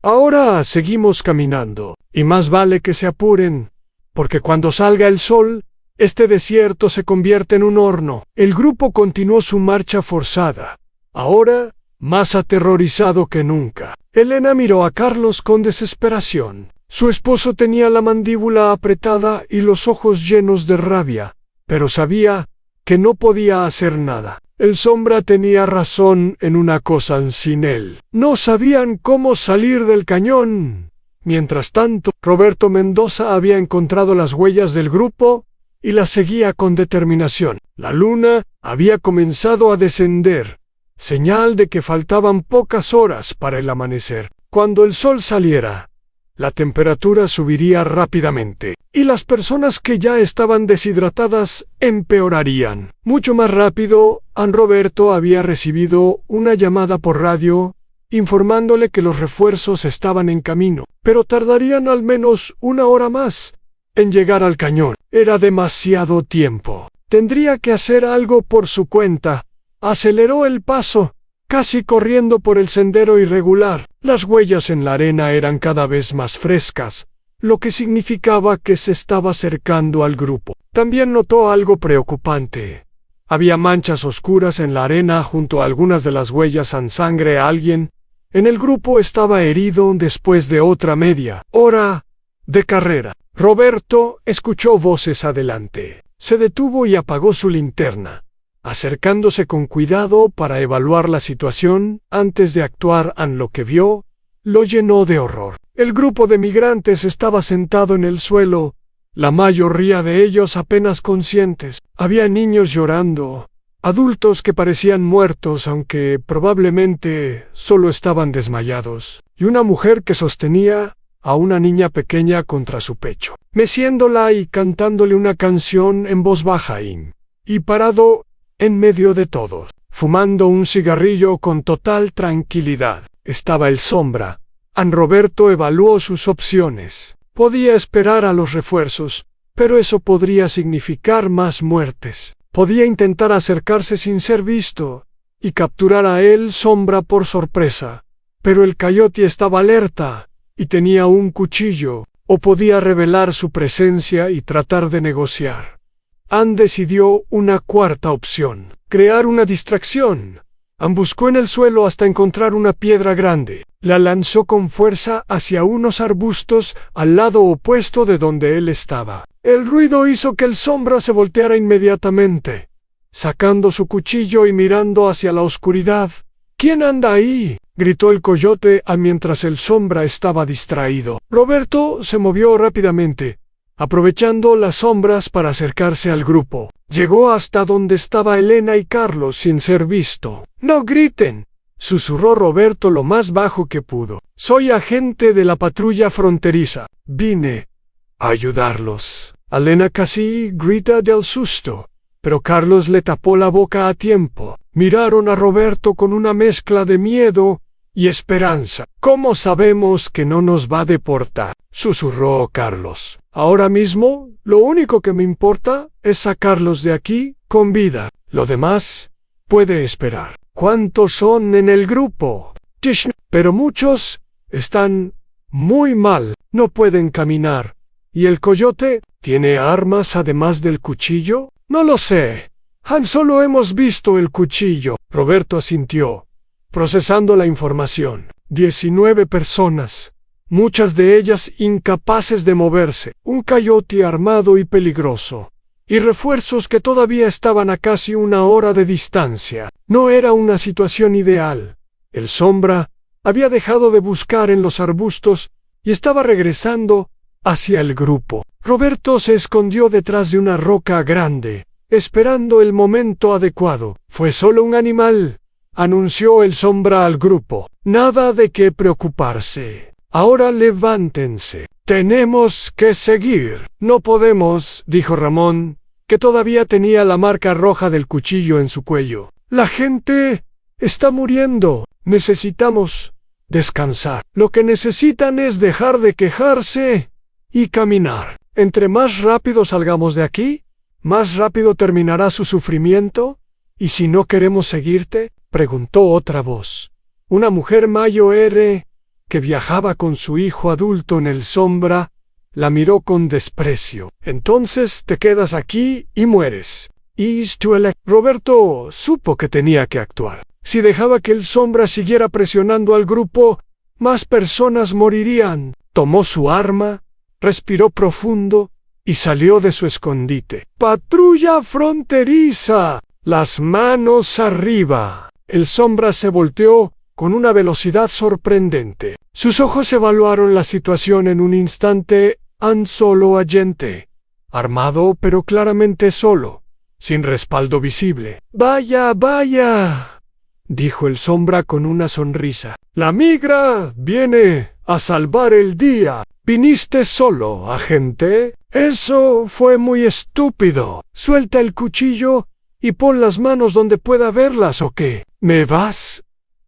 S1: ahora seguimos caminando. Y más vale que se apuren, porque cuando salga el sol, este desierto se convierte en un horno. El grupo continuó su marcha forzada, ahora más aterrorizado que nunca. Elena miró a Carlos con desesperación. Su esposo tenía la mandíbula apretada y los ojos llenos de rabia, pero sabía que no podía hacer nada. El sombra tenía razón en una cosa sin él. No sabían cómo salir del cañón. Mientras tanto, Roberto Mendoza había encontrado las huellas del grupo y las seguía con determinación. La luna había comenzado a descender, señal de que faltaban pocas horas para el amanecer. Cuando el sol saliera, la temperatura subiría rápidamente, y las personas que ya estaban deshidratadas empeorarían. Mucho más rápido, Roberto había recibido una llamada por radio informándole que los refuerzos estaban en camino, pero tardarían al menos una hora más en llegar al cañón. Era demasiado tiempo. Tendría que hacer algo por su cuenta. Aceleró el paso, casi corriendo por el sendero irregular. Las huellas en la arena eran cada vez más frescas, lo que significaba que se estaba acercando al grupo. También notó algo preocupante. Había manchas oscuras en la arena junto a algunas de las huellas en sangre. Alguien en el grupo estaba herido después de otra media hora de carrera. Roberto escuchó voces adelante. Se detuvo y apagó su linterna, acercándose con cuidado para evaluar la situación antes de actuar. Lo que vio lo llenó de horror. El grupo de migrantes estaba sentado en el suelo, la mayoría de ellos apenas conscientes. Había niños llorando, adultos que parecían muertos aunque probablemente solo estaban desmayados, y una mujer que sostenía a una niña pequeña contra su pecho, meciéndola y cantándole una canción en voz baja y parado en medio de todos, fumando un cigarrillo con total tranquilidad, estaba el sombra. Roberto evaluó sus opciones. Podía esperar a los refuerzos, pero eso podría significar más muertes. Podía intentar acercarse sin ser visto y capturar a el sombra por sorpresa, pero el coyote estaba alerta y tenía un cuchillo, o podía revelar su presencia y tratar de negociar. Decidió una cuarta opción: crear una distracción. Buscó en el suelo hasta encontrar una piedra grande. La lanzó con fuerza hacia unos arbustos al lado opuesto de donde él estaba. El ruido hizo que el sombra se volteara inmediatamente, sacando su cuchillo y mirando hacia la oscuridad. ¿Quién anda ahí?, gritó el coyote mientras el sombra estaba distraído. Roberto se movió rápidamente, aprovechando las sombras para acercarse al grupo. Llegó hasta donde estaba Elena y Carlos sin ser visto. «¡No griten!», susurró Roberto lo más bajo que pudo. «Soy agente de la patrulla fronteriza. Vine a ayudarlos». Elena casi grita del susto, pero Carlos le tapó la boca a tiempo. Miraron a Roberto con una mezcla de miedo y esperanza. «¿Cómo sabemos que no nos va a deportar?», susurró Carlos. «Ahora mismo, lo único que me importa es sacarlos de aquí con vida. Lo demás puede esperar». «¿Cuántos son en el grupo?», «Pero muchos están muy mal, no pueden caminar». «¿Y el coyote tiene armas además del cuchillo?». «No lo sé. Solo hemos visto el cuchillo». Roberto asintió, procesando la información. 19 personas, muchas de ellas incapaces de moverse, un coyote armado y peligroso, y refuerzos que todavía estaban a casi una hora de distancia. No era una situación ideal. El sombra había dejado de buscar en los arbustos y estaba regresando hacia el grupo. Roberto se escondió detrás de una roca grande, esperando el momento adecuado. «Fue solo un animal», anunció el sombra al grupo. «Nada de qué preocuparse. Ahora levántense. Tenemos que seguir». «No podemos», dijo Ramón, que todavía tenía la marca roja del cuchillo en su cuello. «La gente está muriendo. Necesitamos descansar. Lo que necesitan es dejar de quejarse y caminar. Entre más rápido salgamos de aquí, más rápido terminará su sufrimiento. ¿Y si no queremos seguirte?», preguntó otra voz. Una mujer mayor que viajaba con su hijo adulto en el sombra la miró con desprecio. «Entonces te quedas aquí y mueres». Roberto supo que tenía que actuar. Si dejaba que el sombra siguiera presionando al grupo, más personas morirían. Tomó su arma, respiró profundo y salió de su escondite. «¡Patrulla fronteriza! ¡Las manos arriba!». El sombra se volteó con una velocidad sorprendente. Sus ojos evaluaron la situación en un instante. Un solo agente, armado pero claramente solo, sin respaldo visible. «Vaya, vaya», dijo el sombra con una sonrisa. «La migra viene a salvar el día. ¿Viniste solo, agente? Eso fue muy estúpido. Suelta el cuchillo y pon las manos donde pueda verlas, ¿o qué? ¿Me vas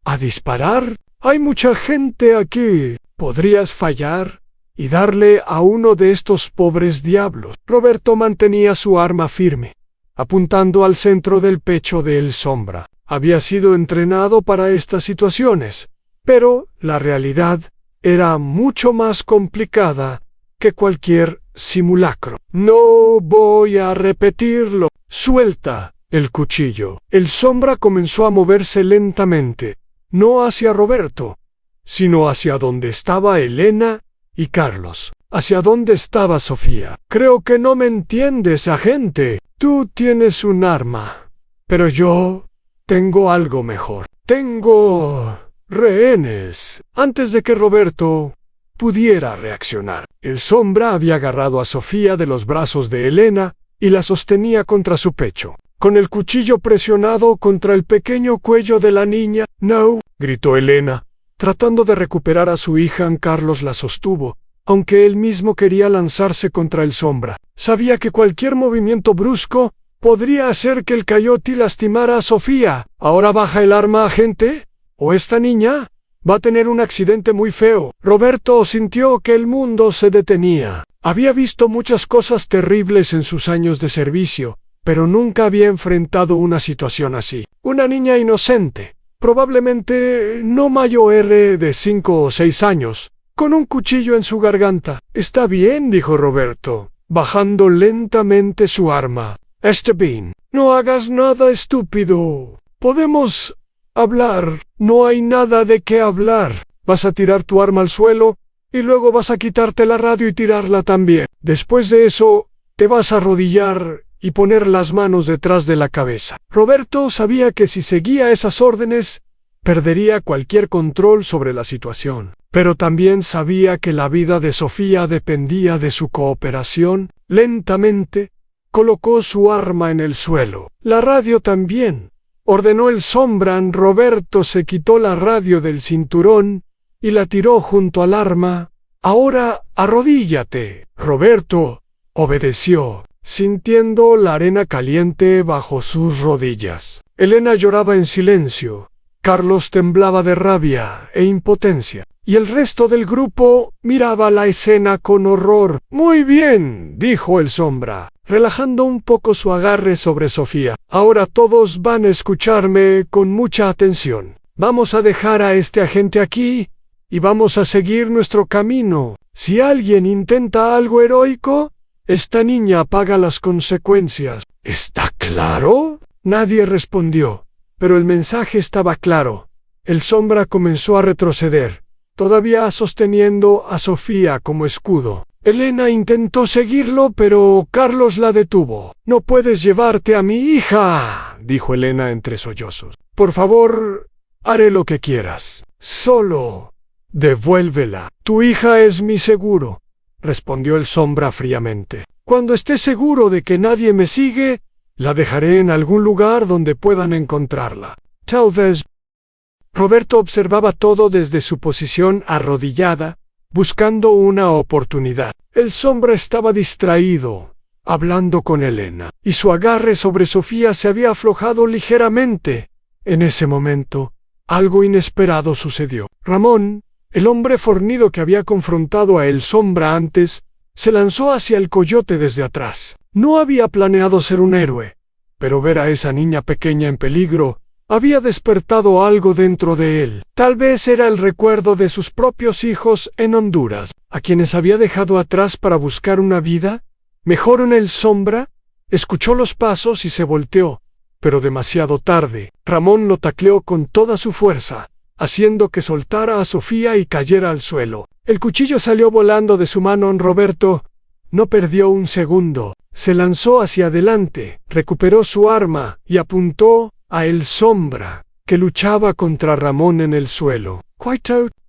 S1: a disparar? Hay mucha gente aquí. ¿Podrías fallar y darle a uno de estos pobres diablos?» Roberto mantenía su arma firme, apuntando al centro del pecho de el sombra. Había sido entrenado para estas situaciones, pero la realidad era mucho más complicada que cualquier simulacro. «No voy a repetirlo. Suelta el cuchillo». El sombra comenzó a moverse lentamente, no hacia Roberto, sino hacia donde estaba Elena y Carlos. ¿Hacia dónde estaba Sofía? «Creo que no me entiendes, agente. Tú tienes un arma, pero yo tengo algo mejor. Tengo rehenes». Antes de que Roberto pudiera reaccionar, el sombra había agarrado a Sofía de los brazos de Elena y la sostenía contra su pecho, con el cuchillo presionado contra el pequeño cuello de la niña. «No», gritó Elena, tratando de recuperar a su hija. Carlos la sostuvo, aunque él mismo quería lanzarse contra el sombra. Sabía que cualquier movimiento brusco podría hacer que el coyote lastimara a Sofía. «Ahora baja el arma, agente, o esta niña va a tener un accidente muy feo». Roberto sintió que el mundo se detenía. Había visto muchas cosas terribles en sus años de servicio, pero nunca había enfrentado una situación así. Una niña inocente, probablemente no mayor de 5 o 6 años, con un cuchillo en su garganta. «Está bien», dijo Roberto, bajando lentamente su arma. «Está bien. No hagas nada estúpido. Podemos hablar». «No hay nada de qué hablar. Vas a tirar tu arma al suelo y luego vas a quitarte la radio y tirarla también. Después de eso, te vas a arrodillar y poner las manos detrás de la cabeza». Roberto sabía que si seguía esas órdenes, perdería cualquier control sobre la situación. Pero también sabía que la vida de Sofía dependía de su cooperación. Lentamente, colocó su arma en el suelo. «La radio también», ordenó el sombra. Roberto se quitó la radio del cinturón y la tiró junto al arma. «Ahora arrodíllate». Roberto obedeció, sintiendo la arena caliente bajo sus rodillas. Elena lloraba en silencio. Carlos temblaba de rabia e impotencia, y el resto del grupo miraba la escena con horror. «Muy bien», dijo el sombra, relajando un poco su agarre sobre Sofía. «Ahora todos van a escucharme con mucha atención. Vamos a dejar a este agente aquí y vamos a seguir nuestro camino. Si alguien intenta algo heroico, esta niña paga las consecuencias. ¿Está claro?» Nadie respondió, pero el mensaje estaba claro. El sombra comenzó a retroceder, todavía sosteniendo a Sofía como escudo. Elena intentó seguirlo, pero Carlos la detuvo. «No puedes llevarte a mi hija», dijo Elena entre sollozos. «Por favor, haré lo que quieras. Solo devuélvela. Tu hija es mi seguro. respondió el sombra fríamente. Cuando esté seguro de que nadie me sigue, la dejaré en algún lugar donde puedan encontrarla. Tal vez. Roberto observaba todo desde su posición arrodillada, buscando una oportunidad. El sombra estaba distraído, hablando con Elena, y su agarre sobre Sofía se había aflojado ligeramente. En ese momento, algo inesperado sucedió. Ramón, el hombre fornido que había confrontado a el sombra antes, se lanzó hacia el coyote desde atrás. No había planeado ser un héroe, pero ver a esa niña pequeña en peligro había despertado algo dentro de él. Tal vez era el recuerdo de sus propios hijos en Honduras, a quienes había dejado atrás para buscar una vida mejor. En el sombra escuchó los pasos y se volteó, pero demasiado tarde. Ramón lo tacleó con toda su fuerza, haciendo que soltara a Sofía y cayera al suelo. El cuchillo salió volando de su mano. Roberto no perdió un segundo. Se lanzó hacia adelante, recuperó su arma y apuntó a el sombra, que luchaba contra Ramón en el suelo.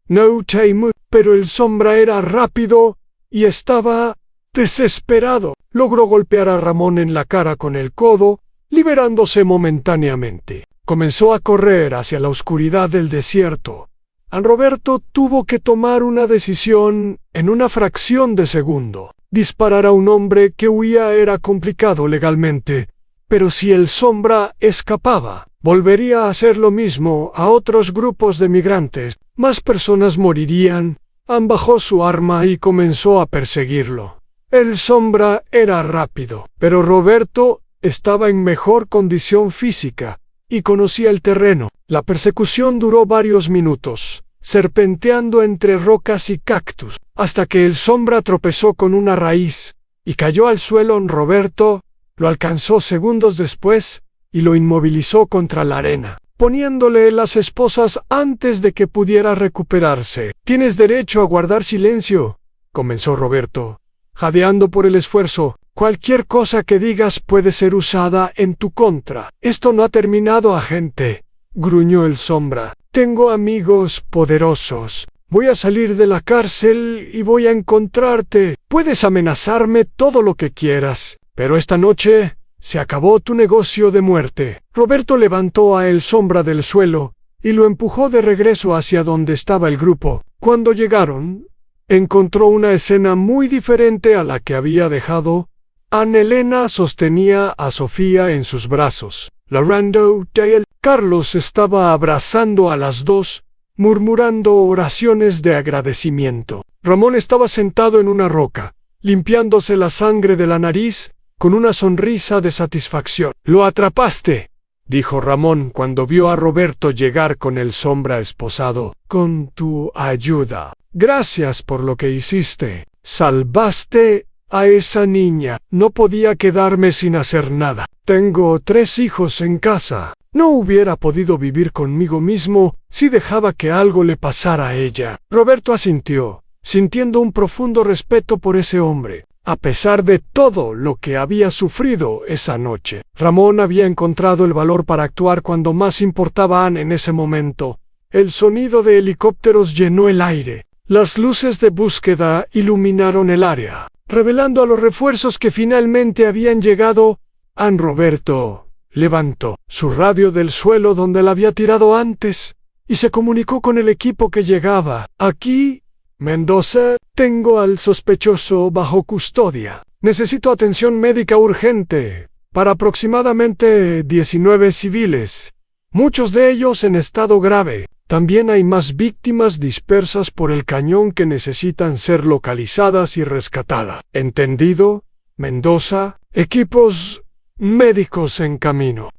S1: No temo, pero el sombra era rápido y estaba desesperado. Logró golpear a Ramón en la cara con el codo, liberándose momentáneamente. Comenzó a correr hacia la oscuridad del desierto. Roberto tuvo que tomar una decisión en una fracción de segundo. Disparar a un hombre que huía era complicado legalmente, pero si el sombra escapaba, volvería a hacer lo mismo a otros grupos de migrantes. Más personas morirían. Bajó su arma y comenzó a perseguirlo. El sombra era rápido, pero Roberto estaba en mejor condición física y conocía el terreno. La persecución duró varios minutos, serpenteando entre rocas y cactus, hasta que el sombra tropezó con una raíz y cayó al suelo. Roberto lo alcanzó segundos después y lo inmovilizó contra la arena, poniéndole las esposas antes de que pudiera recuperarse. «Tienes derecho a guardar silencio», comenzó Roberto, jadeando por el esfuerzo. «Cualquier cosa que digas puede ser usada en tu contra». «Esto no ha terminado, agente», gruñó el sombra. «Tengo amigos poderosos. Voy a salir de la cárcel y voy a encontrarte. Puedes amenazarme todo lo que quieras, pero esta noche se acabó tu negocio de muerte». Roberto levantó a el sombra del suelo y lo empujó de regreso hacia donde estaba el grupo. Cuando llegaron, encontró una escena muy diferente a la que había dejado. Elena sostenía a Sofía en sus brazos. Lorando Dale. Carlos estaba abrazando a las dos, murmurando oraciones de agradecimiento. Ramón estaba sentado en una roca, limpiándose la sangre de la nariz, con una sonrisa de satisfacción. «Lo atrapaste», dijo Ramón cuando vio a Roberto llegar con el sombra esposado. «Con tu ayuda. Gracias por lo que hiciste. Salvaste a esa niña. No podía quedarme sin hacer nada. Tengo 3 hijos en casa. No hubiera podido vivir conmigo mismo si dejaba que algo le pasara a ella». Roberto asintió, sintiendo un profundo respeto por ese hombre, a pesar de todo lo que había sufrido esa noche. Ramón había encontrado el valor para actuar cuando más importaba en ese momento. El sonido de helicópteros llenó el aire. Las luces de búsqueda iluminaron el área, revelando a los refuerzos que finalmente habían llegado. Roberto levantó su radio del suelo donde la había tirado antes y se comunicó con el equipo que llegaba. «Aquí, Mendoza, tengo al sospechoso bajo custodia. Necesito atención médica urgente para aproximadamente 19 civiles, muchos de ellos en estado grave. También hay más víctimas dispersas por el cañón que necesitan ser localizadas y rescatadas». «¿Entendido, Mendoza? Equipos médicos en camino».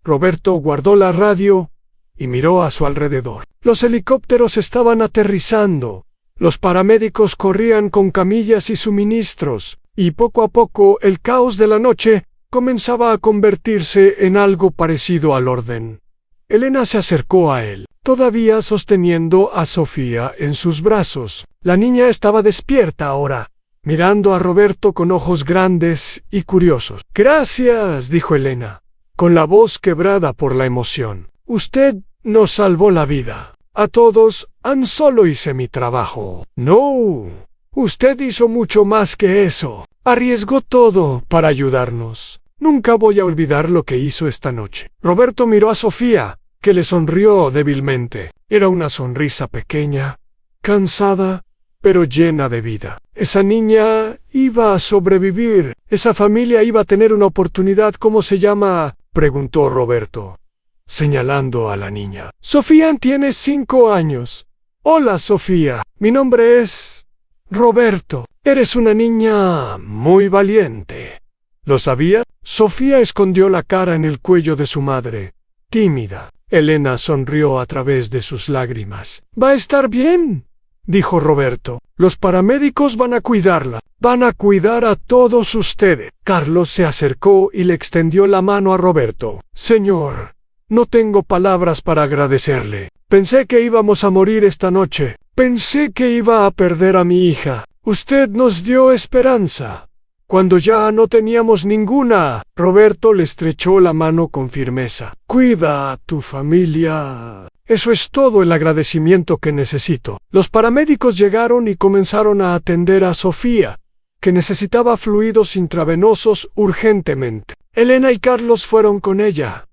S1: Roberto guardó la radio y miró a su alrededor. Los helicópteros estaban aterrizando. Los paramédicos corrían con camillas y suministros, y poco a poco el caos de la noche comenzaba a convertirse en algo parecido al orden. Elena se acercó a él, todavía sosteniendo a Sofía en sus brazos. La niña estaba despierta ahora, mirando a Roberto con ojos grandes y curiosos. «Gracias», dijo Elena, con la voz quebrada por la emoción. «Usted nos salvó la vida. A todos, solo hice mi trabajo». «No», Usted hizo mucho más que eso. Arriesgó todo para ayudarnos. Nunca voy a olvidar lo que hizo esta noche. Roberto miró a Sofía, que le sonrió débilmente. Era una sonrisa pequeña, cansada, pero llena de vida. Esa niña iba a sobrevivir. Esa familia iba a tener una oportunidad. ¿Cómo se llama?, preguntó Roberto, señalando a la niña. Sofía tiene 5 años. Hola, Sofía. Mi nombre es Roberto. Eres una niña muy valiente. ¿Lo sabía? Sofía escondió la cara en el cuello de su madre, tímida. Elena sonrió a través de sus lágrimas. «Va a estar bien», dijo Roberto. «Los paramédicos van a cuidarla. Van a cuidar a todos ustedes». Carlos se acercó y le extendió la mano a Roberto. «Señor, no tengo palabras para agradecerle. Pensé que íbamos a morir esta noche. Pensé que iba a perder a mi hija. Usted nos dio esperanza cuando ya no teníamos ninguna». Roberto le estrechó la mano con firmeza. «Cuida a tu familia. Eso es todo el agradecimiento que necesito». Los paramédicos llegaron y comenzaron a atender a Sofía, que necesitaba fluidos intravenosos urgentemente. Elena y Carlos fueron con ella.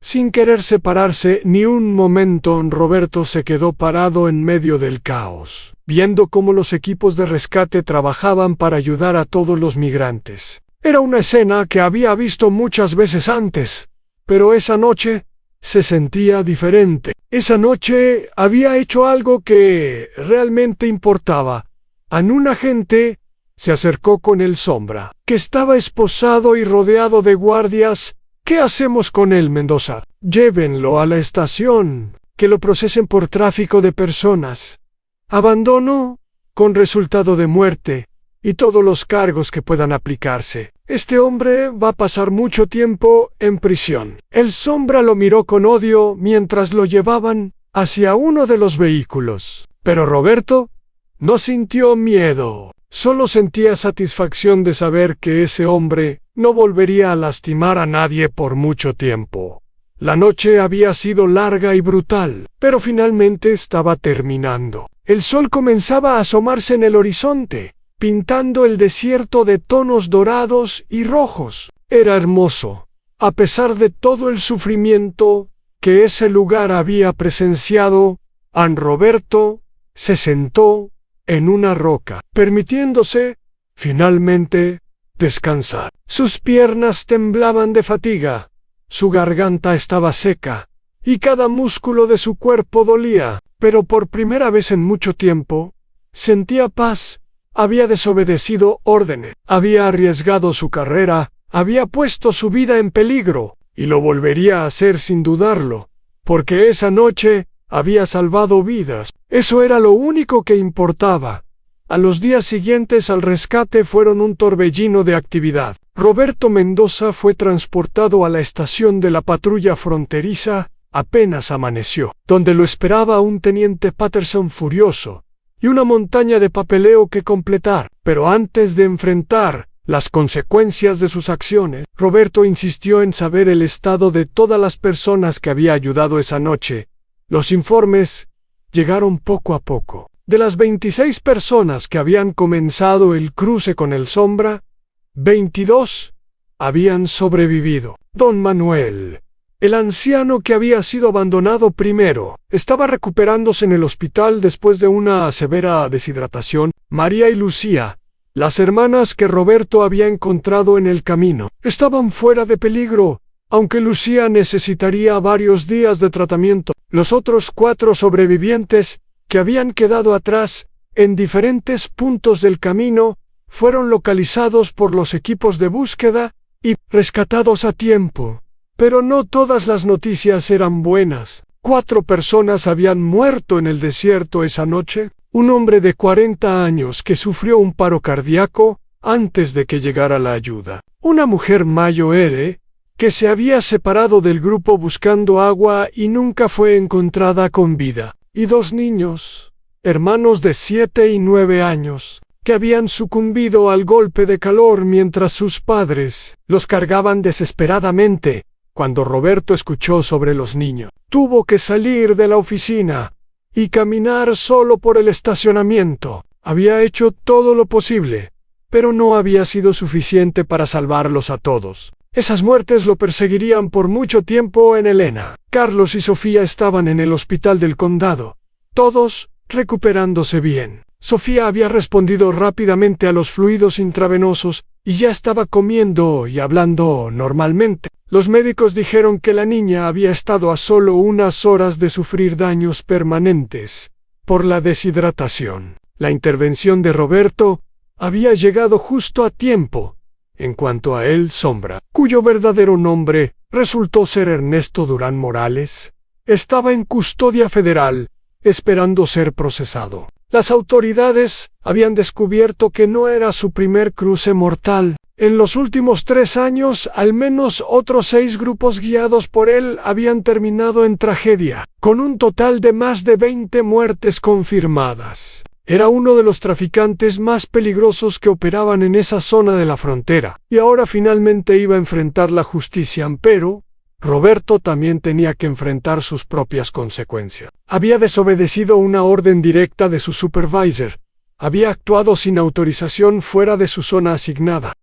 S1: Sin querer separarse ni un momento, Roberto se quedó parado en medio del caos, viendo cómo los equipos de rescate trabajaban para ayudar a todos los migrantes. Era una escena que había visto muchas veces antes, pero esa noche se sentía diferente. Esa noche había hecho algo que realmente importaba. Un agente se acercó con el Sombra, que estaba esposado y rodeado de guardias. «¿Qué hacemos con él, Mendoza?» «Llévenlo a la estación, que lo procesen por tráfico de personas, abandono con resultado de muerte y todos los cargos que puedan aplicarse. Este hombre va a pasar mucho tiempo en prisión». El Sombra lo miró con odio mientras lo llevaban hacia uno de los vehículos. Pero Roberto no sintió miedo, solo sentía satisfacción de saber que ese hombre no volvería a lastimar a nadie por mucho tiempo. La noche había sido larga y brutal, pero finalmente estaba terminando. El sol comenzaba a asomarse en el horizonte, pintando el desierto de tonos dorados y rojos. Era hermoso, a pesar de todo el sufrimiento que ese lugar había presenciado. Roberto se sentó en una roca, permitiéndose, finalmente, descansar. Sus piernas temblaban de fatiga, su garganta estaba seca, y cada músculo de su cuerpo dolía, pero por primera vez en mucho tiempo, sentía paz. Había desobedecido órdenes, había arriesgado su carrera, había puesto su vida en peligro, y lo volvería a hacer sin dudarlo, porque esa noche había salvado vidas. Eso era lo único que importaba. A los días siguientes al rescate fueron un torbellino de actividad. Roberto Mendoza fue transportado a la estación de la patrulla fronteriza apenas amaneció, donde lo esperaba un teniente Patterson furioso y una montaña de papeleo que completar. Pero antes de enfrentar las consecuencias de sus acciones, Roberto insistió en saber el estado de todas las personas que había ayudado esa noche. Los informes llegaron poco a poco. De las 26 personas que habían comenzado el cruce con el Sombra, 22 habían sobrevivido. Don Manuel, el anciano que había sido abandonado primero, estaba recuperándose en el hospital después de una severa deshidratación. María y Lucía, las hermanas que Roberto había encontrado en el camino, estaban fuera de peligro, aunque Lucía necesitaría varios días de tratamiento. Los otros 4 sobrevivientes que habían quedado atrás en diferentes puntos del camino fueron localizados por los equipos de búsqueda y rescatados a tiempo. Pero no todas las noticias eran buenas. 4 personas habían muerto en el desierto esa noche. Un hombre de 40 años que sufrió un paro cardíaco antes de que llegara la ayuda. Una mujer mayor que se había separado del grupo buscando agua y nunca fue encontrada con vida. Y 2 niños, hermanos de 7 y 9 años, que habían sucumbido al golpe de calor mientras sus padres los cargaban desesperadamente. Cuando Roberto escuchó sobre los niños, tuvo que salir de la oficina y caminar solo por el estacionamiento. Había hecho todo lo posible, pero no había sido suficiente para salvarlos a todos. Esas muertes lo perseguirían por mucho tiempo en Helena. Carlos y Sofía estaban en el hospital del condado, todos recuperándose bien. Sofía había respondido rápidamente a los fluidos intravenosos y ya estaba comiendo y hablando normalmente. Los médicos dijeron que la niña había estado a solo unas horas de sufrir daños permanentes por la deshidratación. La intervención de Roberto había llegado justo a tiempo. En cuanto a él, Sombra, cuyo verdadero nombre resultó ser Ernesto Durán Morales, estaba en custodia federal, esperando ser procesado. Las autoridades habían descubierto que no era su primer cruce mortal. En los últimos 3 años, al menos otros 6 grupos guiados por él habían terminado en tragedia, con un total de más de 20 muertes confirmadas. Era uno de los traficantes más peligrosos que operaban en esa zona de la frontera, y ahora finalmente iba a enfrentar la justicia, pero Roberto también tenía que enfrentar sus propias consecuencias. Había desobedecido una orden directa de su supervisor, había actuado sin autorización fuera de su zona asignada,